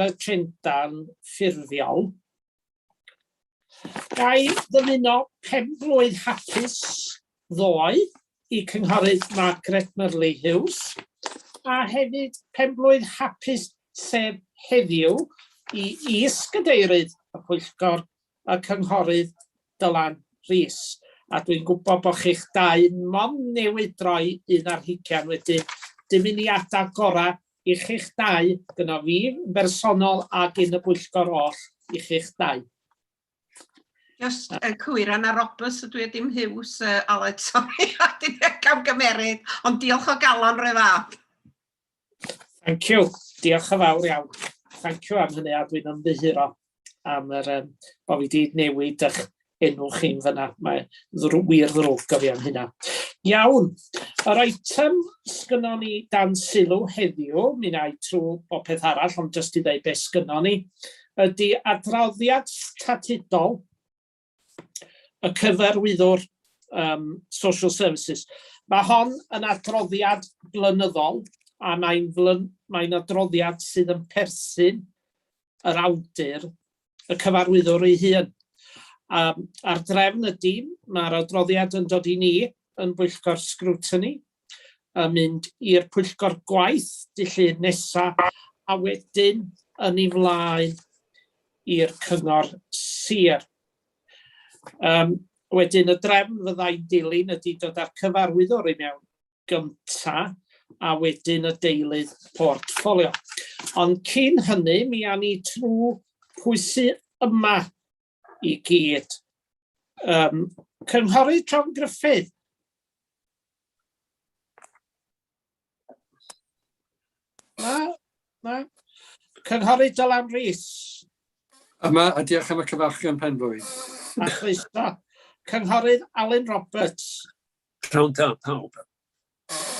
y trendan ffurfiol. Gai ddymuno penblwydd hapus ddoe I cynghorydd Margaret Murley Hughes, a hefyd penblwydd hapus sef heddiw I is-gadeirydd y Pwyllgor y cynghorydd Dylan Rhys. A dwi'n gwybod bod chi'ch dau mond newydd droi 11 wedyn dymuniadau gorau I chi'ch dau, gyda fi yn bersonol a gyn y Pwyllgor oll I chi'ch dau. Just cwyr Anna Roberts ydw I ddim Hughes, Aled, sorry, a dim camgymeryd, ond diolch o galon rhyfad. Thank you, diolch yn fawr iawn. Thank you am hynny, a dwi'n ymddiheuro am bod fi wedi newid eich enw chi'n fyna. Mae wir ddrwg o fi am hynna. Iawn, yr eitem sgynnon ni dan sylw heddiw, mi na I trwy popeth arall, ond jyst I ddweud beth sgynnon ni, ydy adroddiad statudol y cyfarwyddwr Social Services. Mae hon yn adroddiad blynyddol, a mae'n adroddiad sydd yn perthyn yr awdur, y cyfarwyddwr ei hun. A'r drefn ydy, mae'r adroddiad yn dod I ni yn Pwyllgor Sgriwtini, yn mynd i'r Pwyllgor Gwaith dillyd nesaf, a wedyn yn ei flaen i'r Cyngor Sir. Wedyn y drefn fyddai'n dilyn ydy dod â'r cyfarwyddwr I mewn gynta, a wedyn y deilydd portffolio. Ond cyn hynny, mi awn ni trwy pwysi yma I gyd. Cynghorydd John Griffith. Na. Cynghorydd Dylan Rhys. Yma, a diolch am y cyfarchion penblwydd. A chroeso. Cynghorydd Alan Roberts. Pnawn da, pawb.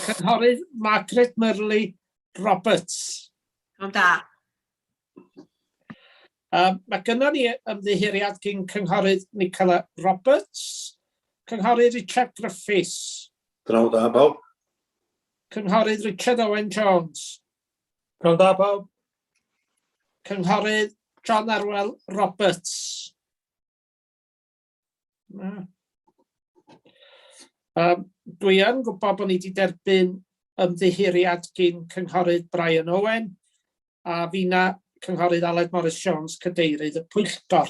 Cynghorydd Margaret Murley Roberts. Pnawn da. Mae gynnon ni ymddiheriad gyn cynghorydd Nicola Roberts, cynghorydd Richard Griffiths. Pnawn da, pawb. Cynghorydd Richard Owen Jones. Pnawn da, pawb. Cynghorydd John Arwel Roberts. Dwi yn gwybod bod ni wedi derbyn ymddiheriad gyn cynghorydd Brian Owen, a fina cynghorydd Aled Morris Jones, cadeirydd y Pwyllgor.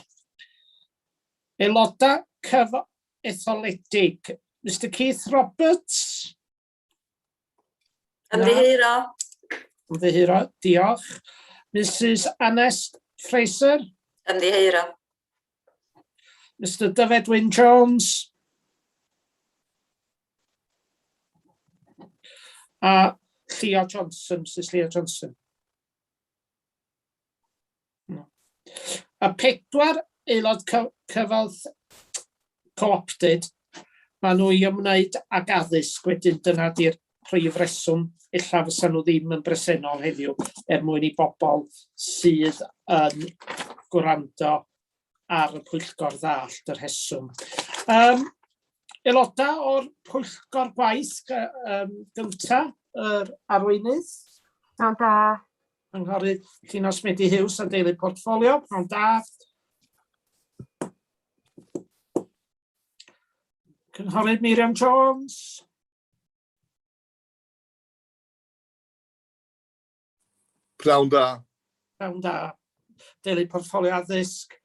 Aelodau cyfoetholedig, Mr Keith Roberts. Ymddiheuro. Ymddiheuro, diolch. Mrs Annest Fraser. Ymddiheuro. Mr Dyfed Wyn Jones. A Leo Johnson, Mrs Leo Johnson. A 4 aelod cyfodd co-opted, maen nhw I ymwneud ag addysg wedyn dyna di'r prif reswm illa fysa nhw ddim yn bresennol heddiw mwyn I bobl sydd yn gwrando ar y Pwyllgor ddallt yr rheswm. Aelodau o'r Pwyllgor Gwaith gynta, yr arweinydd. Pnawn da. Cynghorydd Llunos Medi Hughes a deilydd portffolio. Pnawn da. Cynghorydd Miriam Jones. Pnawn da. Pnawn da. Deilydd portffolio addysg.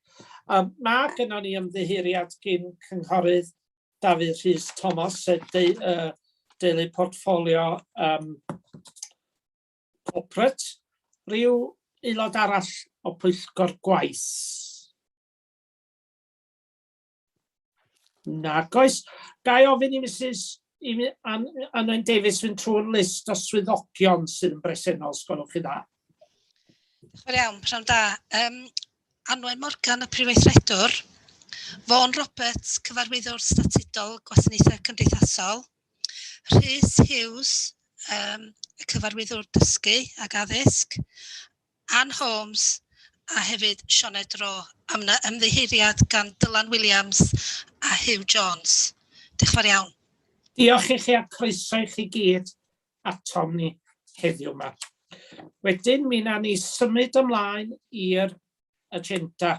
Mae gynnon ni ymddiheriad gyn cynghorydd Dafydd Rhys Thomas, deilydd portffolio corporate. Ryw aelod arall o Pwyllgor Gwaith. Nag oes. Gai ofyn I Mrs Anwen Davies fynd trwy'r list o swyddogion sydd yn bresennol, sgolwch chi dda. Diolch yn iawn, pnawn da. Anwen Morgan, y Prifeithredwr. Fawn Roberts, cyfarwyddwr statudol Gwasanaethau Cymdeithasol. Rhys Hughes, y cyfarwyddwr dysgu ag addysg. Ann Holmes a hefyd Sioned Ro am ymddiheuriad gan Dylan Williams a Hugh Jones. Diolch yn fawr iawn. Diolch I chi a croeso I chi gyd atom ni heddiw yma. Wedyn, mi na ni symud ymlaen i'r agenda.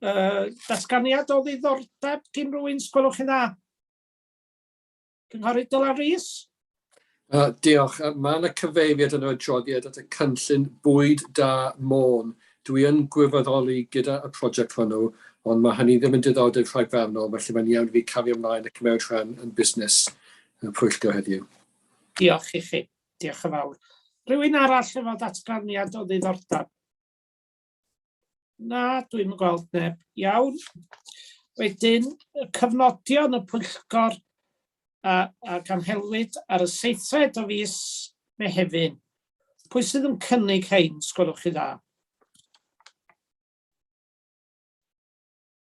Datganiad o ddiddordeb gyn rhywun, sgwelwch chi dda? Cynghorydd Dylan Rhys? Diolch. Mae yna cyfeiriad yn y adroddiad at y cynllun bwyd da môn. Dwi yn gwirfoddoli gyda y prosiect hwnnw, ond mae hynny ddim yn diddordeb rhagfarnol, felly mae'n iawn i fi cario ymlaen y cymryd rhan yn busnes Pwyllgor heddiw. Diolch i chi. Diolch yn fawr. Rhywun arall efo datganiad o ddiddordeb? Na, dwi'n gweld neb. Iawn. Wedyn, y cyfnodion y Pwyllgor a gan helwyd ar y 7th o fis Mehefin. Pwy sydd yn cynnig hein, sgwelwch chi dda?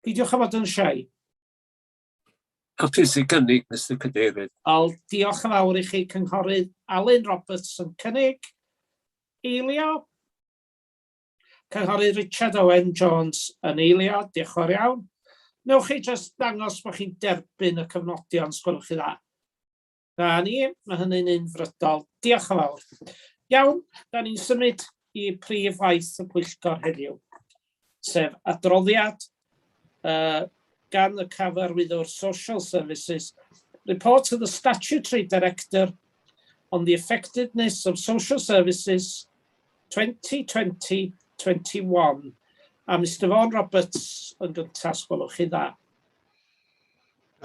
Peidiwch am fod yn siai. Pwy sy'n cynnig, Mr Cadeirydd? Diolch yn fawr i chi, cynghorydd Alun Roberts yn cynnig. Eilio. Cynghorydd Richard Owen Jones yn eilio. Diolch yn fawr iawn. Newch chi jyst dangos bod chi'n derbyn y cyfnodion, sgwelwch chi dda. Da ni, mae hynny'n unfrydol. Diolch yn fawr. Iawn, da ni'n symud i prif waith y Pwyllgor heddiw, sef adroddiad gan y cyfarwyddwr Social Services, report to the Statutory Director on the effectiveness of social services 2020-21. A Mr Vaughan Roberts yn gyntaf, sgwelwch chi dda.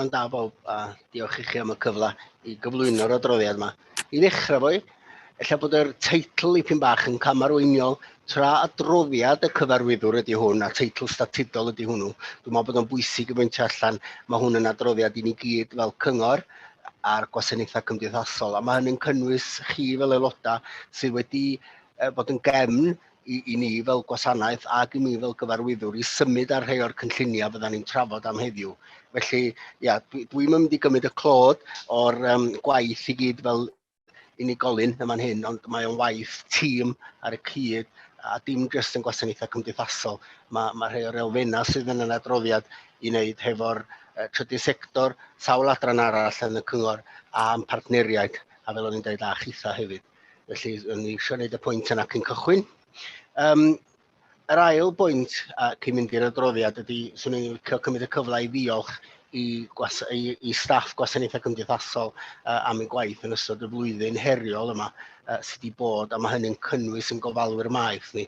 Ond da bob, a diolch i chi am y cyfle i gyflwyno'r adroddiad yma. I ddechrau fwy, ella bod yr teitl ipyn bach yn camarweiniol tra adroddiad y cyfarwyddwr ydy hwn a teitl statudol ydy hwnnw. Dwi'n meddwl bod o'n bwysig i bwyntio allan, mae hwn yn adroddiad i ni gyd fel cyngor a'r gwasanaethau cymdeithasol. A mae hynny'n cynnwys chi fel aelodau sydd wedi bod yn gefn i ni fel gwasanaeth ac i mi fel gyfarwyddwr i symud ar rhai o'r cynlluniau fyddan ni'n trafod am heddiw. Felly, ia, dwi'n mynd i gymryd y clod o'r gwaith i gyd fel unigolyn yma'n hyn, ond mae o'n waith tîm ar y cyd a dim jyst yn gwasanaethau cymdeithasol. Mae rhai o'r elfennau sydd yn adroddiad i wneud hefo'r trydydd sector, sawl adran arall yn y cyngor a'n partneriaid, a fel o'n i'n dweud a chitha hefyd. Felly, o'n i eisiau gwneud y pwynt yna cyn cychwyn. Yr ail bwynt cyn mynd i'r adroddiad ydy, swn i'n licio cymryd y cyfle i ddiolch i staff gwasanaethau cymdeithasol am ei gwaith yn ystod y flwyddyn heriol yma sydd wedi bod, a mae hynny'n cynnwys yn gofalwyr maeth ni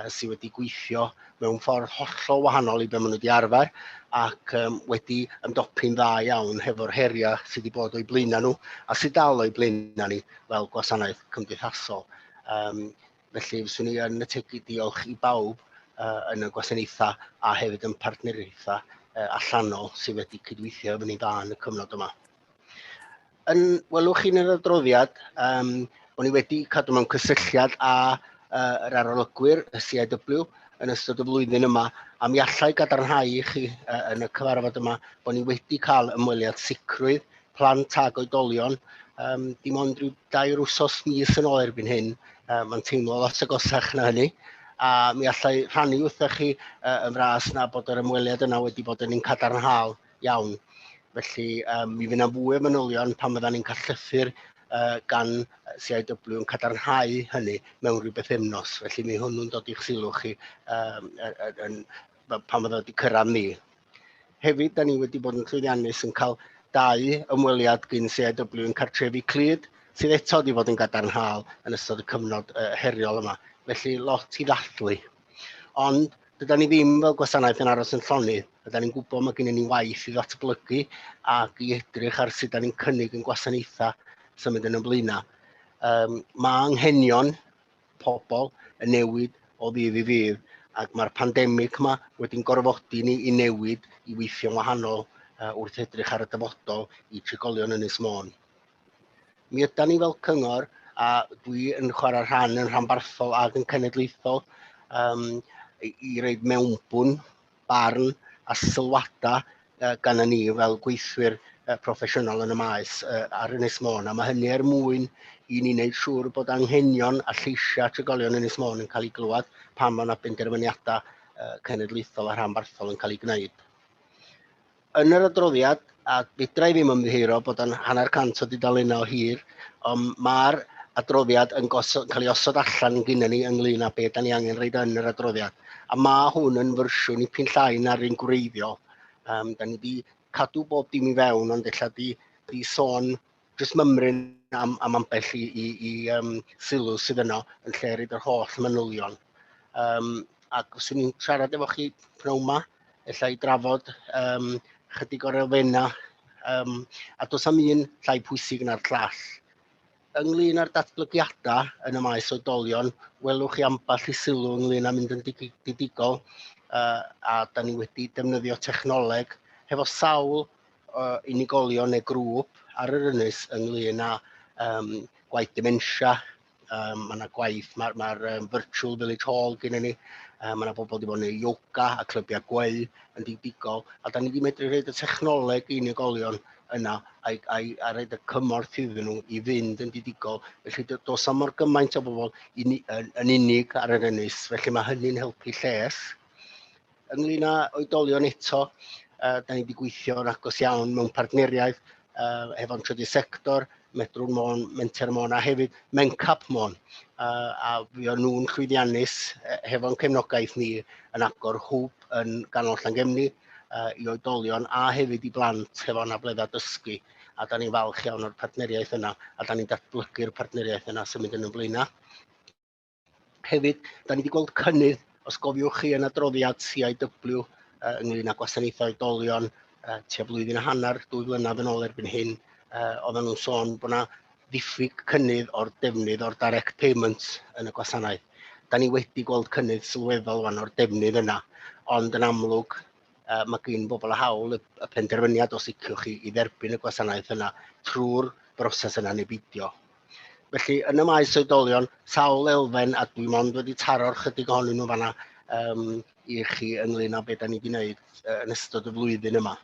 sydd wedi gweithio mewn ffordd hollol wahanol i be maen nhw wedi arfer ac wedi ymdopi'n dda iawn hefo'r heriau sydd wedi bod o'i blaenau nhw a sydd dal o'i blaenau ni fel gwasanaeth cymdeithasol. Felly, fyswn i yn ategu diolch i bawb yn y gwasanaethau a hefyd yn partneriaethau allanol sydd wedi cydweithio efo ni dda yn y cyfnod yma. Welwch chi'n yr adroddiad, bod ni wedi cadw mewn cysylltiad yr arolygwyr, y CIW, yn ystod y flwyddyn yma, a mi allai gadarnhau i chi yn y cyfarfod yma bod ni wedi cael ymweliad sicrwydd, plant ag oedolion, dim ond rhyw 2 wsos mis yn ôl erbyn hyn, mae'n teimlo lot agosach na hynny. A mi allai rhannu wrthych chi yn fras na bod yr ymweliad yna wedi bod yn un cadarnhaol iawn. Felly, mi fydd yna fwy o manylion pan fyddan ni'n cael llythyr gan CIW yn cadarnhau hynny mewn rhyw bythefnos. Felly, mi hwnnw'n dod i'ch sylw chi pan fydda wedi cyrraedd ni. Hefyd, da ni wedi bod yn llwyddiannus yn cael 2 ymweliad gyn CIW yn cartrefi Clud, sydd eto wedi bod yn gadarnhaol yn ystod y cyfnod heriol yma. Felly, lot i ddathlu. Ond, dydyn ni ddim fel gwasanaeth yn aros yn llonydd. Dydyn ni'n gwybod mae gen i ni waith i ddatblygu ac i edrych ar sut da ni'n cynnig yn gwasanaethau symud yn y blaenau. Mae anghenion pobl yn newid o ddydd i ddydd ac mae'r pandemig yma wedi'n gorfodi ni i newid i weithio'n wahanol wrth edrych ar y dyfodol i trigolion Ynys Môn. Mi ydyn ni fel cyngor a dwi yn chwarae rhan yn rhanbarthol ac yn cenedlaethol i roed mewnbwn, barn a sylwadau gan ni fel gweithwyr proffesiynol yn y maes ar Ynys Môn. A mae hynny mwyn i ni wneud siŵr bod anghenion a lleisiau trigolion Ynys Môn yn cael ei glywed pan mae yna benderfyniadau cenedlaethol a rhanbarthol yn cael ei gwneud. Yn yr adroddiad, a fedra i ddim ymddiheuro bod yn 100% o dudalennau o hir, ond mae'r adroddiad yn cael ei osod allan gyda ni ynglyn â beth da ni angen reid yn yr adroddiad. A mae hwn yn fersiwn ipyn llai na'r un gwreiddiol. Da ni wedi cadw bob dim i fewn, ond ella di sôn jyst mymryn am ambell i sylw sydd yno yn lle reid yr holl manylion. Ac os ydyn ni'n siarad efo chi pnawn yma, ella i drafod chydig o'r elfennau, a does am un llai pwysig na'r llall. Ynglyn â'r datblygiadau yn y maes oedolion, welwch chi ambell i sylw ynglyn â mynd yn didigol, a da ni wedi defnyddio technoleg hefo sawl unigolion neu grŵp ar yr ynys ynglyn â gwaith dementia. Mae yna gwaith, mae'r Virtual Village Hall gyda ni, mae yna bobl wedi bod yn yoga a clybiau gweu yn didigol, a da ni wedi medru rhaid y technoleg i unigolion yna a rhaid y cymorth iddyn nhw i fynd yn didigol. Felly does am mor gymaint o bobl yn unig ar yr ynys, felly mae hynny'n helpu lles. Ynglyn â oedolion eto, da ni wedi gweithio'n agos iawn mewn partneriaeth efo'n trydydd sector, Medrwn Môn, Menter Môn a hefyd Mencap Môn. A fuon nhw'n llwyddiannus hefo'n cefnogaeth ni yn agor hwb yn ganol Llangefni i oedolion a hefyd i blant hefo anableddau dysgu. A da ni'n falch iawn o'r partneriaeth yna, a da ni'n datblygu'r partneriaeth yna sy'n mynd yn y blaenau. Hefyd, da ni wedi gweld cynnydd, os gofiwch chi yn adroddiad CIW ynglyn â gwasanaethau oedolion tua blwyddyn a hanner, 2 flynedd yn ôl erbyn hyn, oedden nhw'n sôn bod yna ddiffyg cynnydd o'r defnydd o'r direct payments yn y gwasanaeth. Da ni wedi gweld cynnydd sylweddol fan o'r defnydd yna, ond yn amlwg mae gen bobl y hawl y penderfyniad os iciwch chi i dderbyn y gwasanaeth yna trwy'r broses yna neu beidio. Felly yn y maes oedolion, sawl elfen, a dwi mond wedi taro'r chydig ohonyn nhw fanna i chi ynglyn â beth da ni wedi gwneud yn ystod y flwyddyn yma.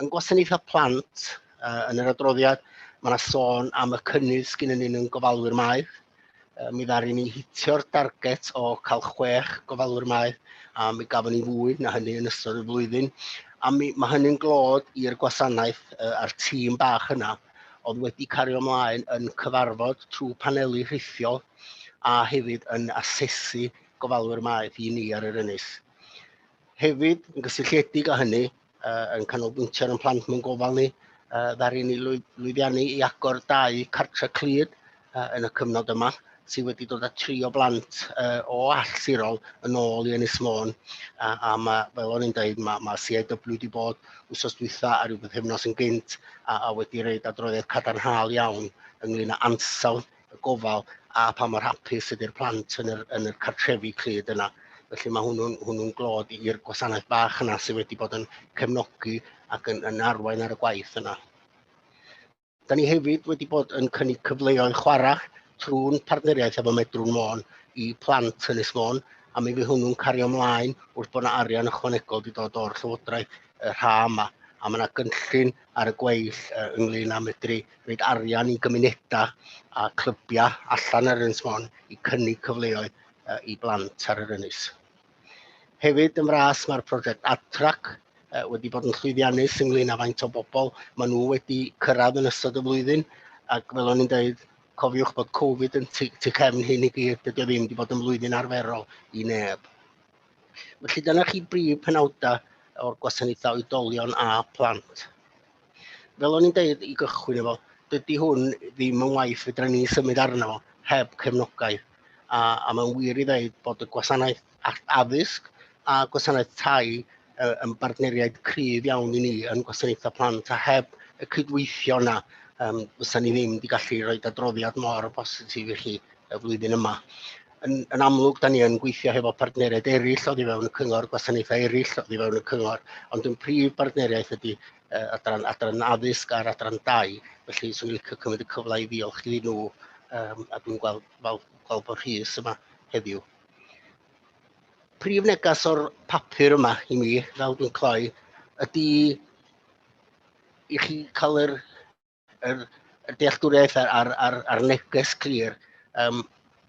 Yn gwasanaethau plant, yn yr adroddiad, mae yna sôn am y cynnydd sgynnon ni'n gofalwyr maeth. Mi ddaru ni hitio'r target o cael 6 gofalwyr maeth, a mi gafon ni fwy na hynny yn ystod y flwyddyn. A mae hynny'n glod i'r gwasanaeth a'r tîm bach yna, oedd wedi cario ymlaen yn cyfarfod trwy paneli rhithiol a hefyd yn asesu gofalwyr maeth i ni ar yr ynys. Hefyd, yn gysylltiedig â hynny, yn canolbwyntio ar yn plant mewn gofal ni, ddaru ni lwyddiannu i agor 2 cartre clud yn y cyfnod yma, sydd wedi dod â 3 o blant o allsirol yn ôl i Ynys Môn. A fel o'n i'n dweud, mae CIW wedi bod wsos dwytha a rhyw bythefnos yn gynt a wedi reid adroddiad cadarnhaol iawn ynglyn â ansawdd y gofal a pa mor hapus ydy'r plant yn yr cartrefi clud yna. Felly mae hwnnw'n glod i'r gwasanaeth bach yna sydd wedi bod yn cefnogi ac yn arwain ar y gwaith yna. Da ni hefyd wedi bod yn cynnig cyfleoedd chwarae trwy'n partneriaeth efo Medrwn Môn i plant Ynys Môn, a mi fydd hwnnw'n cario ymlaen wrth bod yna arian ychwanegol wedi dod o'r Llywodraeth y rha yma. A mae yna gynllun ar y gweill ynglyn â medru rhaid arian i gymunedau a clybiau allan ar Ynys Môn i cynnig cyfleoedd i blant ar yr ynys. Hefyd yn fras mae'r prosiect Atrac wedi bod yn llwyddiannus ynglyn â faint o bobl maen nhw wedi cyrraedd yn ystod y flwyddyn, ac fel o'n i'n dweud, cofiwch bod Covid yn tu cefn hyn i gyd, dydy o ddim wedi bod yn flwyddyn arferol i neb. Felly dyna chi brif penawdau o'r gwasanaethau oedolion a plant. Fel o'n i'n dweud i gychwyn efo, dydy hwn ddim yn waith fedra ni symud arno fo heb cefnogaeth. A mae'n wir i ddeud bod y gwasanaeth addysg a gwasanaeth tai yn bartneriaid cryf iawn i ni yn gwasanaethau plant, a heb y cydweithio yna, fysa ni ddim wedi gallu rhoi adroddiad mor positif i chi y flwyddyn yma. Yn amlwg, da ni yn gweithio hefo partneriaid eraill oddi fewn y cyngor, gwasanaethau eraill oddi fewn y cyngor, ond yn prif partneriaeth ydy adran addysg a'r adran dai, felly swn i'n licio cymryd y cyfle i ddiolch iddyn nhw, a dwi'n gweld bod Rhys yma heddiw. Prif negas o'r papur yma i mi, fel dwi'n cloi, ydy i chi cael yr dealltwriaeth a'r neges clir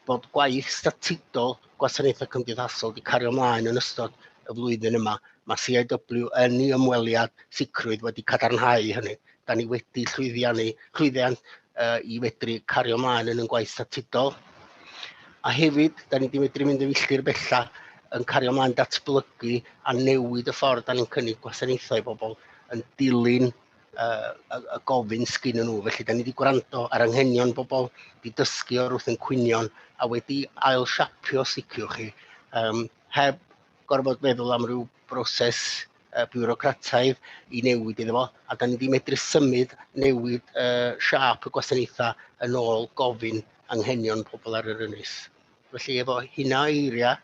bod gwaith statudol gwasanaethau cymdeithasol wedi cario ymlaen yn ystod y flwyddyn yma. Mae CIW yn ei ymweliad sicrwydd wedi cadarnhau hynny. Da ni wedi llwyddiant i fedru cario mlaen yn gwaith statudol. A hefyd, da ni wedi medru mynd yn filltir bella yn cario mlaen datblygu a newid y ffordd da ni'n cynnig gwasanaethau i bobl yn dilyn y gofyn sgyn nhw. Felly, da ni wedi gwrando ar anghenion bobl, wedi dysgu o'r wrth yn cwynion a wedi ail siapio sicrwch chi. Heb gorfod meddwl am ryw broses biwrocrataidd i newid iddo fo, a da ni wedi medru symud newid siap y gwasanaethau yn ôl gofyn anghenion pobl ar yr ynys. Felly efo hynna eiriau,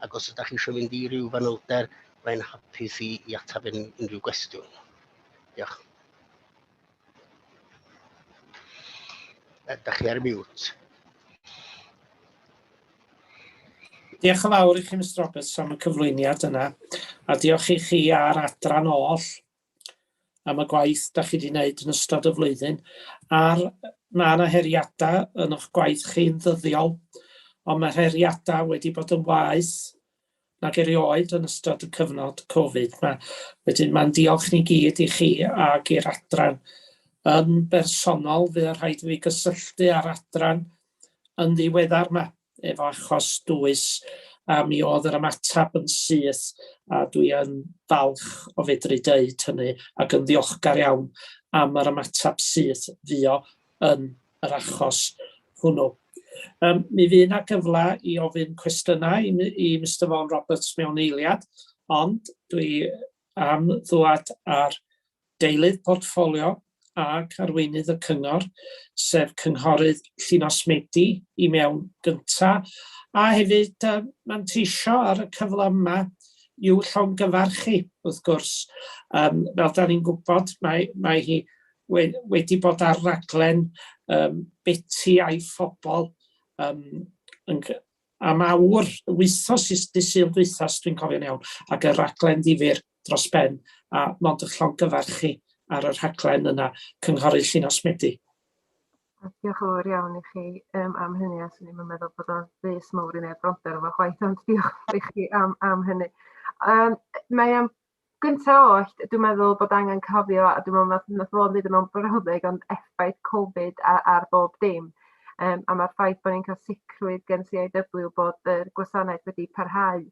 ac os ydych chi eisiau mynd i ryw fanylder, mae'n hapus i ateb unrhyw gwestiwn. Diolch. Ydych chi ar mute. Diolch yn fawr i chi, Mr Roberts, am y cyflwyniad yna, a diolch i chi ar adran oll am y gwaith da chi wedi wneud yn ystod y flwyddyn. Mae yna heriadau yn eich gwaith chi'n ddyddiol, ond mae'r heriadau wedi bod yn waeth nag erioed yn ystod y cyfnod Covid. Mae'n diolch ni gyd i chi ac i'r adran. Yn bersonol, fydd rhaid i fi gysylltu ar adran yn ddiweddar yma efo achos dwys, a mi oedd yr ymateb yn syth, a dwi yn falch o fedru deud hynny ac yn ddiolchgar iawn am yr ymateb syth fuo yn yr achos hwnnw. Mi fydd yna gyfle i ofyn cwestiynau i Mr Vaughan Roberts mewn eiliad, ond dwi am ddwad ar deilydd portffolio ac arweinydd y cyngor, sef cynghorydd Llunos Medi i mewn gyntaf, a hefyd manteisio ar y cyfle yma i'w llongyfarchu, wrth gwrs. Fel da ni'n gwybod, mae hi wedi bod ar raglen beti a'i phobl am awr, wythnos Sul dwythnos, dwi'n cofio'n iawn, ac y raglen ddifyr dros ben, a mond y llongyfarchu ar y rhaglen yna, cynghorydd Llunos Medi. Diolch yn fawr iawn i chi am hynny, a swn i'n meddwl bod o'n ddys mawr i neb bronter efo chwaith, ond diolch i chi am hynny. Mae am gyntaf oll, dwi'n meddwl bod angen cofio, a dwi'n meddwl nath fo'n dweud mewn brawddeg, ond effaith Covid ar bob dim. A mae'r ffaith bod ni'n cael sicrwydd gen CIW bod y gwasanaeth wedi parhau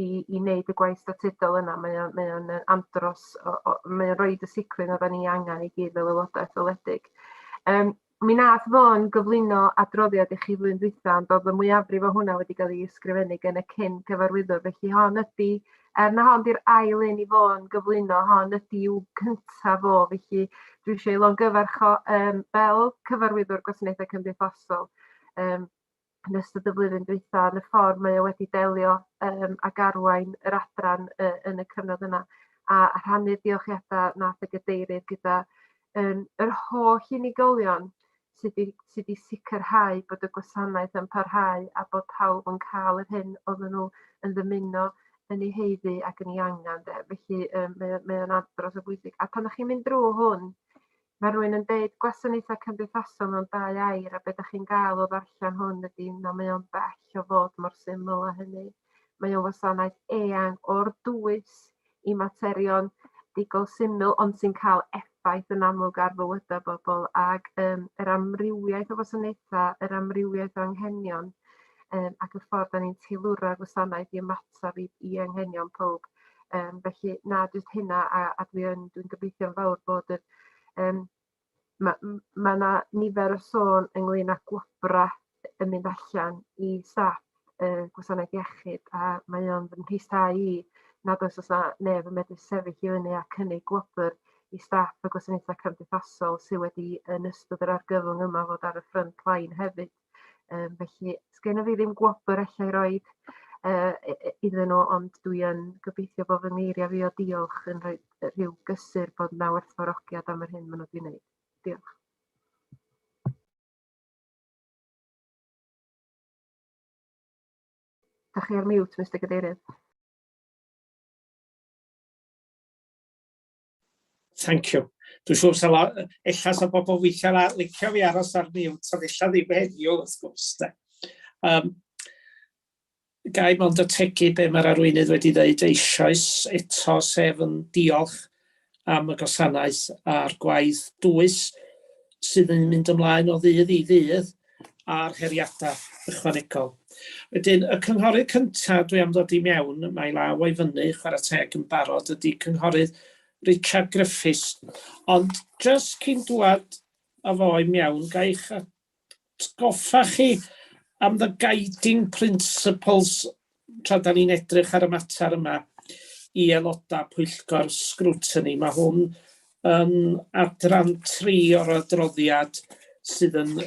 i wneud y gwaith statudol yna. Mae o'n andros, mae o'n rhoi y sicrwydd oedden ni angen i gyd fel aelodaeth oledig. Mi nath fo'n gyflwyno adroddiad i chi flwyddyn dwytha, ond oedd y mwyafrif o hwnna wedi cael ei ysgrifennu gen y cyn cyfarwyddwr, felly hon ydy, na hon di'r ail un i fo'n gyflwyno, hon ydy i'w cyntaf o, felly dwi eisiau longyfarch fel cyfarwyddwr gwasanaethau cymdeithasol yn ystod y flwyddyn dwytha, yn y ffordd mae o wedi delio ag arwain yr adran yn y cyfnod yna, a rhannu'r diolchiadau nath y gadeirydd gyda yr holl unigolion sydd wedi sicrhau bod y gwasanaeth yn parhau a bod pawb yn cael yr hyn oedden nhw yn ddymuno yn ei heiddi ac yn ei angen. Felly mae o'n andros o bwysig. A pan ydych chi'n mynd drwy hwn, mae rhywun yn deud gwasanaethau cymdeithasol mewn 2 air, a beth ydych chi'n gael o ddarllen hwn ydy, na mae o'n bell o fod mor syml â hynny. Mae o'n wasanaeth eang o'r dwys i materion digol syml, ond sy'n cael effaith yn amlwg ar fywydau bobl, ac yr amrywiaeth o wasanaethau, yr amrywiaeth o anghenion, ac y ffordd da ni'n teilwra'r gwasanaeth i ymateb i anghenion pob. Felly, na, jyst hynna, a dwi'n gobeithio'n fawr bod mae yna nifer o sôn ynglyn â gwobra yn mynd allan i staff gwasanaeth iechyd, a mae o'n fy nhwysau i nad oes os na neb yn medru sefyll i fyny a cynnig gwobr i staff y gwasanaethau cymdeithasol sydd wedi yn ystod yr argyfwng yma fod ar y front line hefyd. Felly, sgenna fi ddim gwobr allai roed iddyn nhw, ond dwi yn gobeithio bod fy ngeiriau fi o diolch yn rhoi rhyw gysur bod na werthfawrogiad am yr hyn maen nhw wedi wneud. Diolch. Dach chi ar mute, Mr Gadeirydd? Thank you. Dwi'n siŵr sa ella sa bobl weithiau licio fi aros ar mute, ond ella ddim heddiw, wrth gwrs. Gai mond ategu be mae'r arweinydd wedi dweud eisoes eto, sef yn diolch am y gwasanaeth a'r gwaith dwys sydd yn mynd ymlaen o ddydd i ddydd a'r heriadau ychwanegol. Wedyn, y cynghorydd cyntaf dwi am ddod i mewn, mae law o'i fyny, chwarae teg yn barod, ydy cynghorydd Richard Griffiths. Ond jyst cyn dŵad a fo i mewn, ga i'ch atgoffa chi am the guiding principles tra da ni'n edrych ar y mater yma i aelodau Pwyllgor Sgriwtini. Mae hwn yn adran 3 o'r adroddiad sydd yn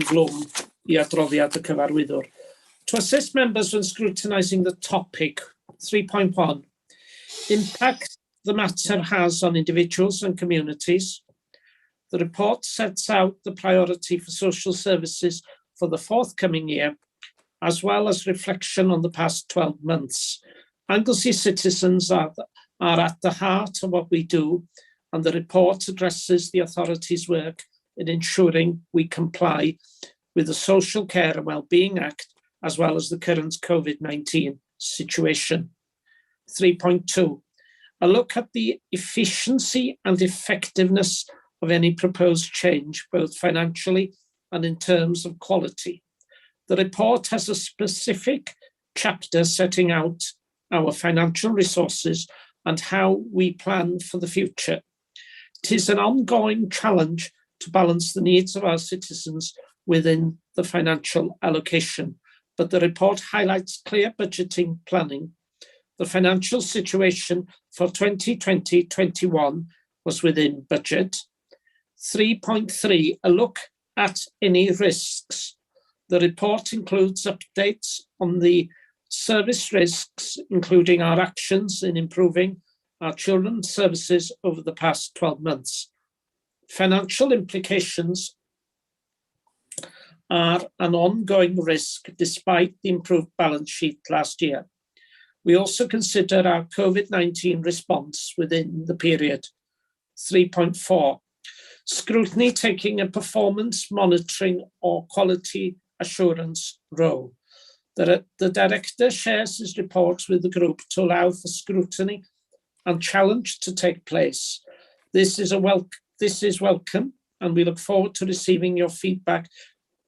glwm i adroddiad y cyfarwyddwr. To assist members when scrutinising the topic, 3.1, impact the matter has on individuals and communities. The report sets out the priority for social services for the forthcoming year, as well as reflection on the past 12 months. Anglesey citizens are at the heart of what we do, and the report addresses the authorities' work in ensuring we comply with the Social Care and Wellbeing Act, as well as the current COVID-19 situation. 3.2, a look at the efficiency and effectiveness of any proposed change, both financially and in terms of quality. The report has a specific chapter setting out our financial resources and how we plan for the future. It is an ongoing challenge to balance the needs of our citizens within the financial allocation, but the report highlights clear budgeting planning. The financial situation for 2020-21 was within budget. 3.3, a look at any risks. The report includes updates on the service risks, including our actions in improving our children's services over the past 12 months. Financial implications are an ongoing risk despite the improved balance sheet last year. We also consider our COVID-19 response within the period. 3.4, scrutiny taking a performance monitoring or quality assurance role. The Director shares his reports with the group to allow for scrutiny and challenge to take place. This is welcome, and we look forward to receiving your feedback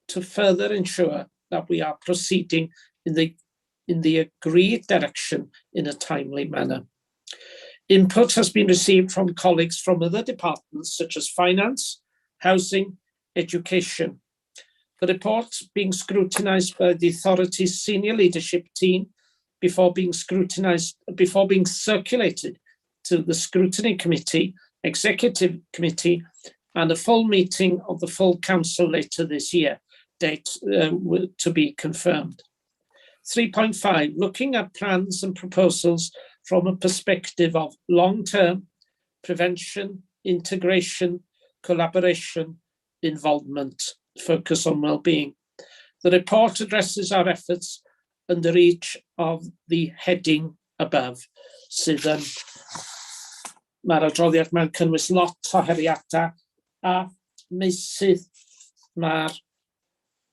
to further ensure that we are proceeding in the agreed direction in a timely manner. Input has been received from colleagues from other departments such as finance, housing, education. The report being scrutinised by the authority's senior leadership team before being circulated to the Scrutiny Committee, Executive Committee, and a full meeting of the full council later this year, date to be confirmed. 3.5, looking at plans and proposals from a perspective of long-term prevention, integration, collaboration, involvement, focus on well-being. The report addresses our efforts under each of the heading above, sydd yn mae'r adroddiad mae'n cynnwys lot o heriadau a meysydd mae'r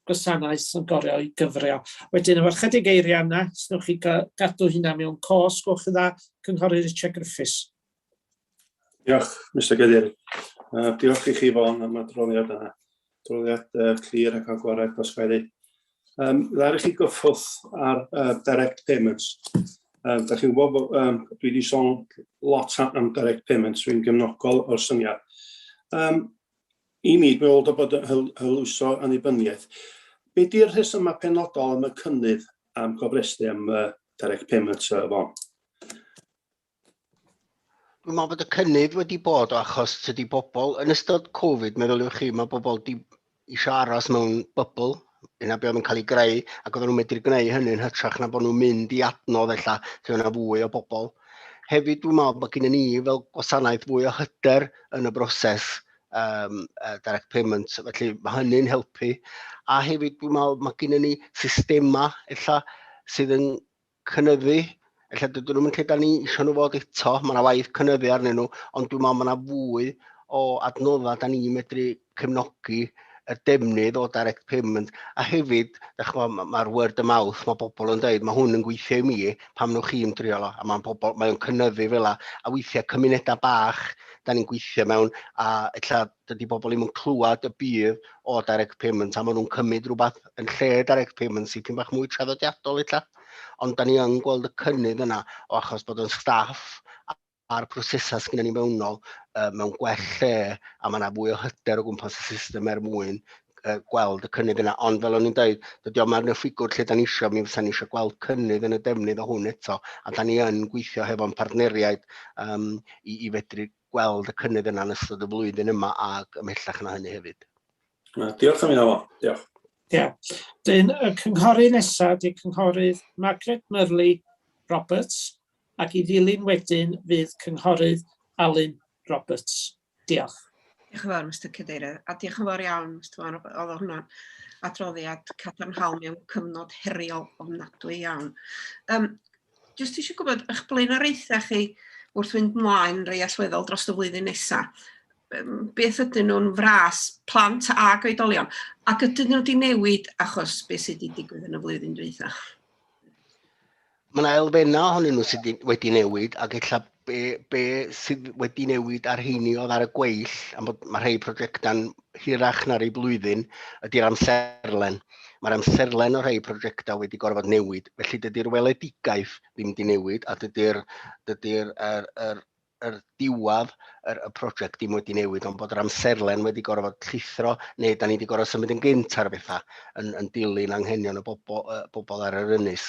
gwasanaeth yn gorio i gyfrio. Wedyn, efo'r chydig eiriau yna, os wnewch chi gadw hynna mewn cos, gwch y dda, cynghorydd Richard Griffiths. Diolch, Mr Cadeirydd. Diolch i chi Fon am adroddiad yna. Adroddiad clir ac agorad dosbarthu. Ddar i chi gyffwrdd ar direct payments. Da chi'n gwybod, dwi wedi sôn lot am direct payments, dwi'n gefnogol o'r syniad. I mi, dwi'n meddwl bod hylwyso annibyniaeth. Be di'r rhesymau penodol am y cynnydd am gofrestru am direct payments Fon? Dwi'n meddwl bod y cynnydd wedi bod o achos tydi bobl yn ystod Covid, meddyliwch chi, mae bobl eisiau aros mewn bybl, yna be oedd yn cael ei greu, ac oedden nhw'n medru gwneud hynny'n hytrach na bod nhw'n mynd i adnodd ella, lle yna fwy o bobl. Hefyd dwi'n meddwl bod gen ni fel gwasanaeth fwy o hyder yn y broses direct payments, felly mae hynny'n helpu. A hefyd dwi'n meddwl mae gen ni systema ella sydd yn cynyddu. Ella dydyn nhw'n lle da ni eisiau nhw fod eto, mae yna waith cynyddu arnyn nhw, ond dwi'n meddwl mae yna fwy o adnoddau da ni medru cefnogi y defnydd o direct payment, a hefyd, mae'r word of mouth, mae bobl yn dweud, mae hwn yn gweithio i mi, pam nhw chi'n trio lo, a mae'n cynyddu fel a weithiau cymunedau bach, da ni'n gweithio mewn, a ella dydy bobl ddim yn clywed y bydd o direct payment, a maen nhw'n cymryd rhywbeth yn lle direct payment sy'n pyn bach mwy traddodiadol ella, ond da ni yn gweld y cynnydd yna o achos bod yn staff a'r prosesau sgynnon ni mewnol mewn gwell lle, a mae yna fwy o hyder o gwmpas y system mwyn gweld y cynnydd yna, ond fel o'n i'n dweud, dydy o mae'r ffigwr lle da ni eisiau, mi fysa ni eisiau gweld cynnydd yn y defnydd o hwn eto, a da ni yn gweithio hefo'n partneriaid i fedru gweld y cynnydd yna yn ystod y flwyddyn yma ac ymhellach yna hynny hefyd. Diolch am hynny o. Diolch. Dyn y cynghorydd nesaf ydy cynghorydd Margaret Murley Roberts, ac i ddilyn wedyn fydd cynghorydd Alun Roberts. Diolch. Diolch yn fawr, Mr Cadeirydd, a diolch yn fawr iawn, Mr Wan, oedd hwnna'n adroddiad cadarnhaol mewn cyfnod heriol ofnadwy iawn. Jyst eisiau gwybod, eich blaenoriaethau chi wrth fynd mlaen rei allweddol dros y flwyddyn nesaf, beth ydyn nhw'n fras plant ag oedolion, ac ydyn nhw wedi newid achos beth sydd wedi digwydd yn y flwyddyn dwytha? Mae yna elfennau ohonyn nhw sydd wedi newid, ac ella be sydd wedi newid ar heini oedd ar y gweill, am bod mae rhai prosiectau'n hirach na'r ei blwyddyn, ydy'r amserlen. Mae'r amserlen o rhai prosiectau wedi gorfod newid, felly dydy'r weledigaeth ddim wedi newid, a dydy'r diwadd y prosiect ddim wedi newid, ond bod yr amserlen wedi gorfod llithro, neu da ni wedi gorfod symud yn gynt ar bethau yn dilyn anghenion y bobl ar yr ynys.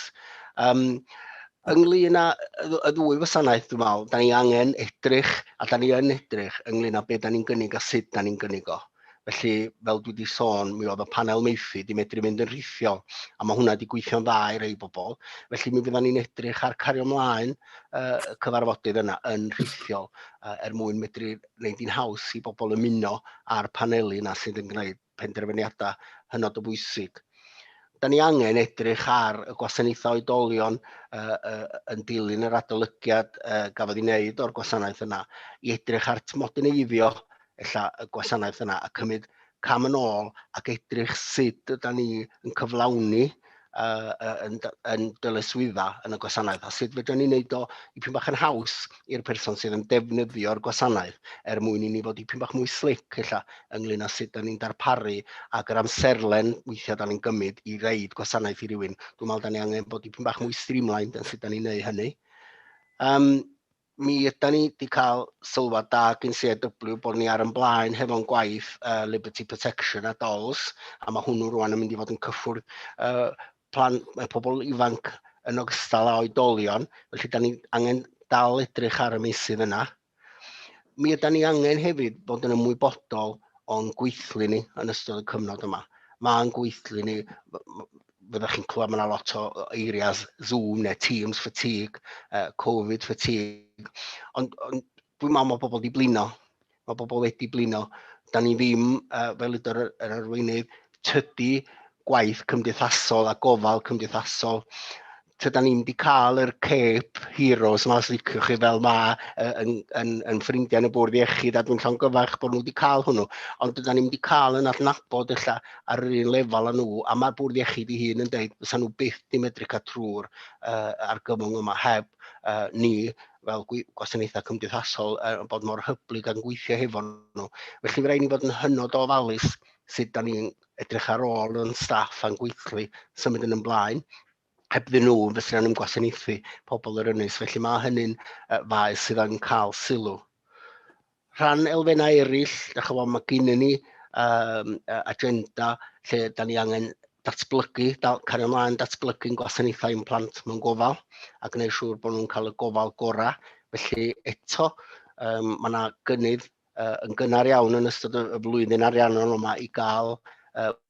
Ynglŷn â y ddwy wasanaeth, dwi'n meddwl, da ni angen edrych, a da ni yn edrych ynglŷn â beth da ni'n gynnig a sut da ni'n gynnig o. Felly, fel dwi wedi sôn, mi oedd y panel meithri wedi medru mynd yn rhithiol, a mae hwnna wedi gweithio'n dda i rei bobl. Felly, mi fydda ni'n edrych ar cario mlaen y cyfarfodydd yna yn rhithiol, mwyn medru gwneud hi'n haws i bobl ymuno ar paneli yna sydd yn gwneud penderfyniadau hynod o bwysig. Da ni angen edrych ar y gwasanaethau oedolion yn dilyn yr adolygiad gafodd ei wneud o'r gwasanaeth yna, i edrych ar modeneiddio y gwasanaeth yna a cymryd cam yn ôl ac edrych sut ydym ni yn cyflawni yn dyletswydda yn y gwasanaeth, a sut fedrwn ni wneud o dipyn bach yn haws i'r person sydd yn defnyddio'r gwasanaeth mwyn i ni fod dipyn bach mwy slick ynglŷn â sut da ni'n darparu ac yr amserlen weithiau da ni'n gymryd i reid gwasanaeth i rywun. Dwi'n meddwl da ni angen bod dipyn bach mwy streamlined yn sut da ni'n neud hynny. Mi ydym ni wedi cael sylwad da gyn CAW bod ni ar yn blaen hefo'n gwaith Liberty Protection a DOLS, a mae hwnnw rwan yn mynd i fod yn cyffwrdd pobl ifanc yn ogystal â oedolion, felly da ni angen dal edrych ar y meysydd yna. Mi ydym ni angen hefyd bod yn ymwybodol o'n gweithlu ni yn ystod y cyfnod yma. Mae'n gweithlu ni, fyddwch chi'n clywed, mae yna lot o areas Zoom neu Teams fatigue, Covid fatigue, ond dwi'n meddwl mae pobl wedi blino, mae pobl wedi blino. Da ni ddim, fel ydy'r arweinydd, tydi gwaith cymdeithasol a gofal cymdeithasol. Tydan ni'n wedi cael yr Cape Heroes yma, os liciwch chi, fel ma yn ffrindiau yn y bwrdd iechyd, a dwi'n llongyfarch bod nhw wedi cael hwnnw, ond tydan ni'n wedi cael yn adnabod ar yr un lefel â nhw, a mae'r bwrdd iechyd i hun yn dweud fysa nhw byth di medru cael trwy'r argymwng yma heb ni fel gwasanaethau cymdeithasol bod mor hyblyg yn gweithio hefo nhw. Felly fe rhaid ni fod yn hynod o ofalus sut da ni'n edrych ar ôl yn staff a'n gweithlu symud yn ymlaen. Hebddyn nhw fysa nhw'n gwasanaethu pobl yr ynys, felly mae hynny'n faes sydd yn cael sylw. Rhan elfennau eraill, mae gennyn ni agenda lle da ni angen datblygu, cario ymlaen datblygu'n gwasanaethau ein plant mewn gofal a gwneud siŵr bod nhw'n cael y gofal gorau. Felly eto, mae yna gynnydd yn gynnar iawn yn ystod y flwyddyn ariannol yma i gael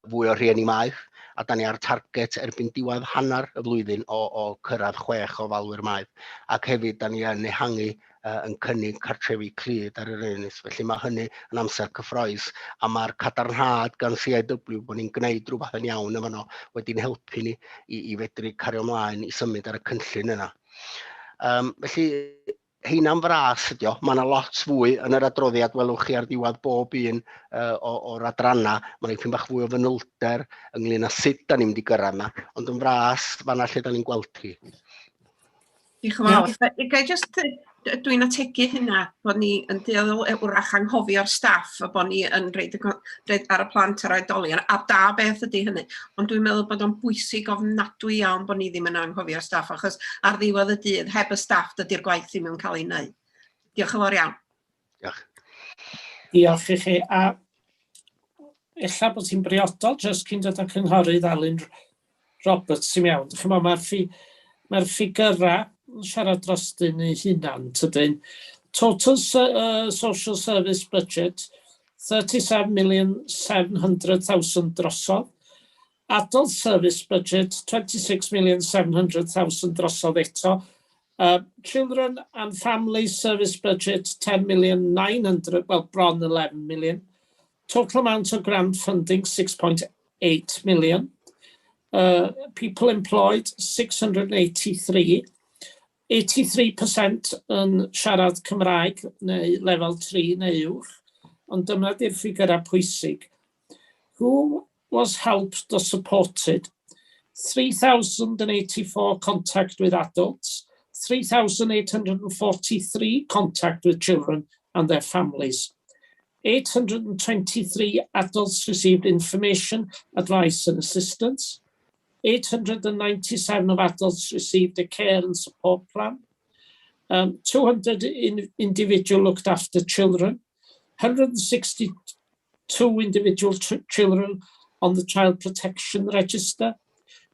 fwy o rhieni maeth, a da ni ar target erbyn diwedd hanner y flwyddyn o cyrraedd 6 o falwyr maeth. Ac hefyd, da ni yn ehangu yn cynnig cartrefi clud ar yr ynys. Felly mae hynny yn amser cyffroes, a mae'r cadarnhad gan CAW bod ni'n gwneud rhywbeth yn iawn efo nhw wedi'n helpu ni i fedru cario ymlaen i symud ar y cynllun yna. Felly, heina'n fras ydi o. Mae yna lot fwy yn yr adroddiad, welwch chi ar diwedd bob un o'r adranna. Mae'n eithaf bach fwy o fanylder ynglyn â sut da ni'n mynd i gyrraedd yna. Ond yn fras, fanna lle da ni'n gweld chi. Diolch yn fawr. Dwi'n ategu hynna bod ni yn dueddol wrach anghofio'r staff a bod ni yn rhaid ar y plant a'r oedolion. A da beth ydy hynny. Ond dwi'n meddwl bod o'n bwysig ofnadwy iawn bod ni ddim yn anghofio'r staff achos ar ddiwedd y dydd heb y staff dydy'r gwaith ddim yn cael ei wneud. Diolch yn fawr iawn. Diolch. Diolch i chi. A ella bod ti'n briodol jyst cyn dod â cynghorydd Alun Roberts i mewn. Mae'r ffigurau siarad dros dyn ei hunan, tydyn. Total social service budget, 37,700,000 drosodd. Adult service budget, 26,700,000 drosodd eto. Children and family service budget, 10,900,000, well, bron 11 million. Total amount of grant funding, 6.8 million. People employed, 683. 83% yn siarad Cymraeg neu lefel 3 neu uwch, ond dyma di'r ffigurau pwysig. Who was helped or supported? 3,084 contact with adults, 3,843 contact with children and their families. 823 adults received information, advice and assistance. 897 of adults received a care and support plan. 200 individual looked after children. 162 individual children on the child protection register.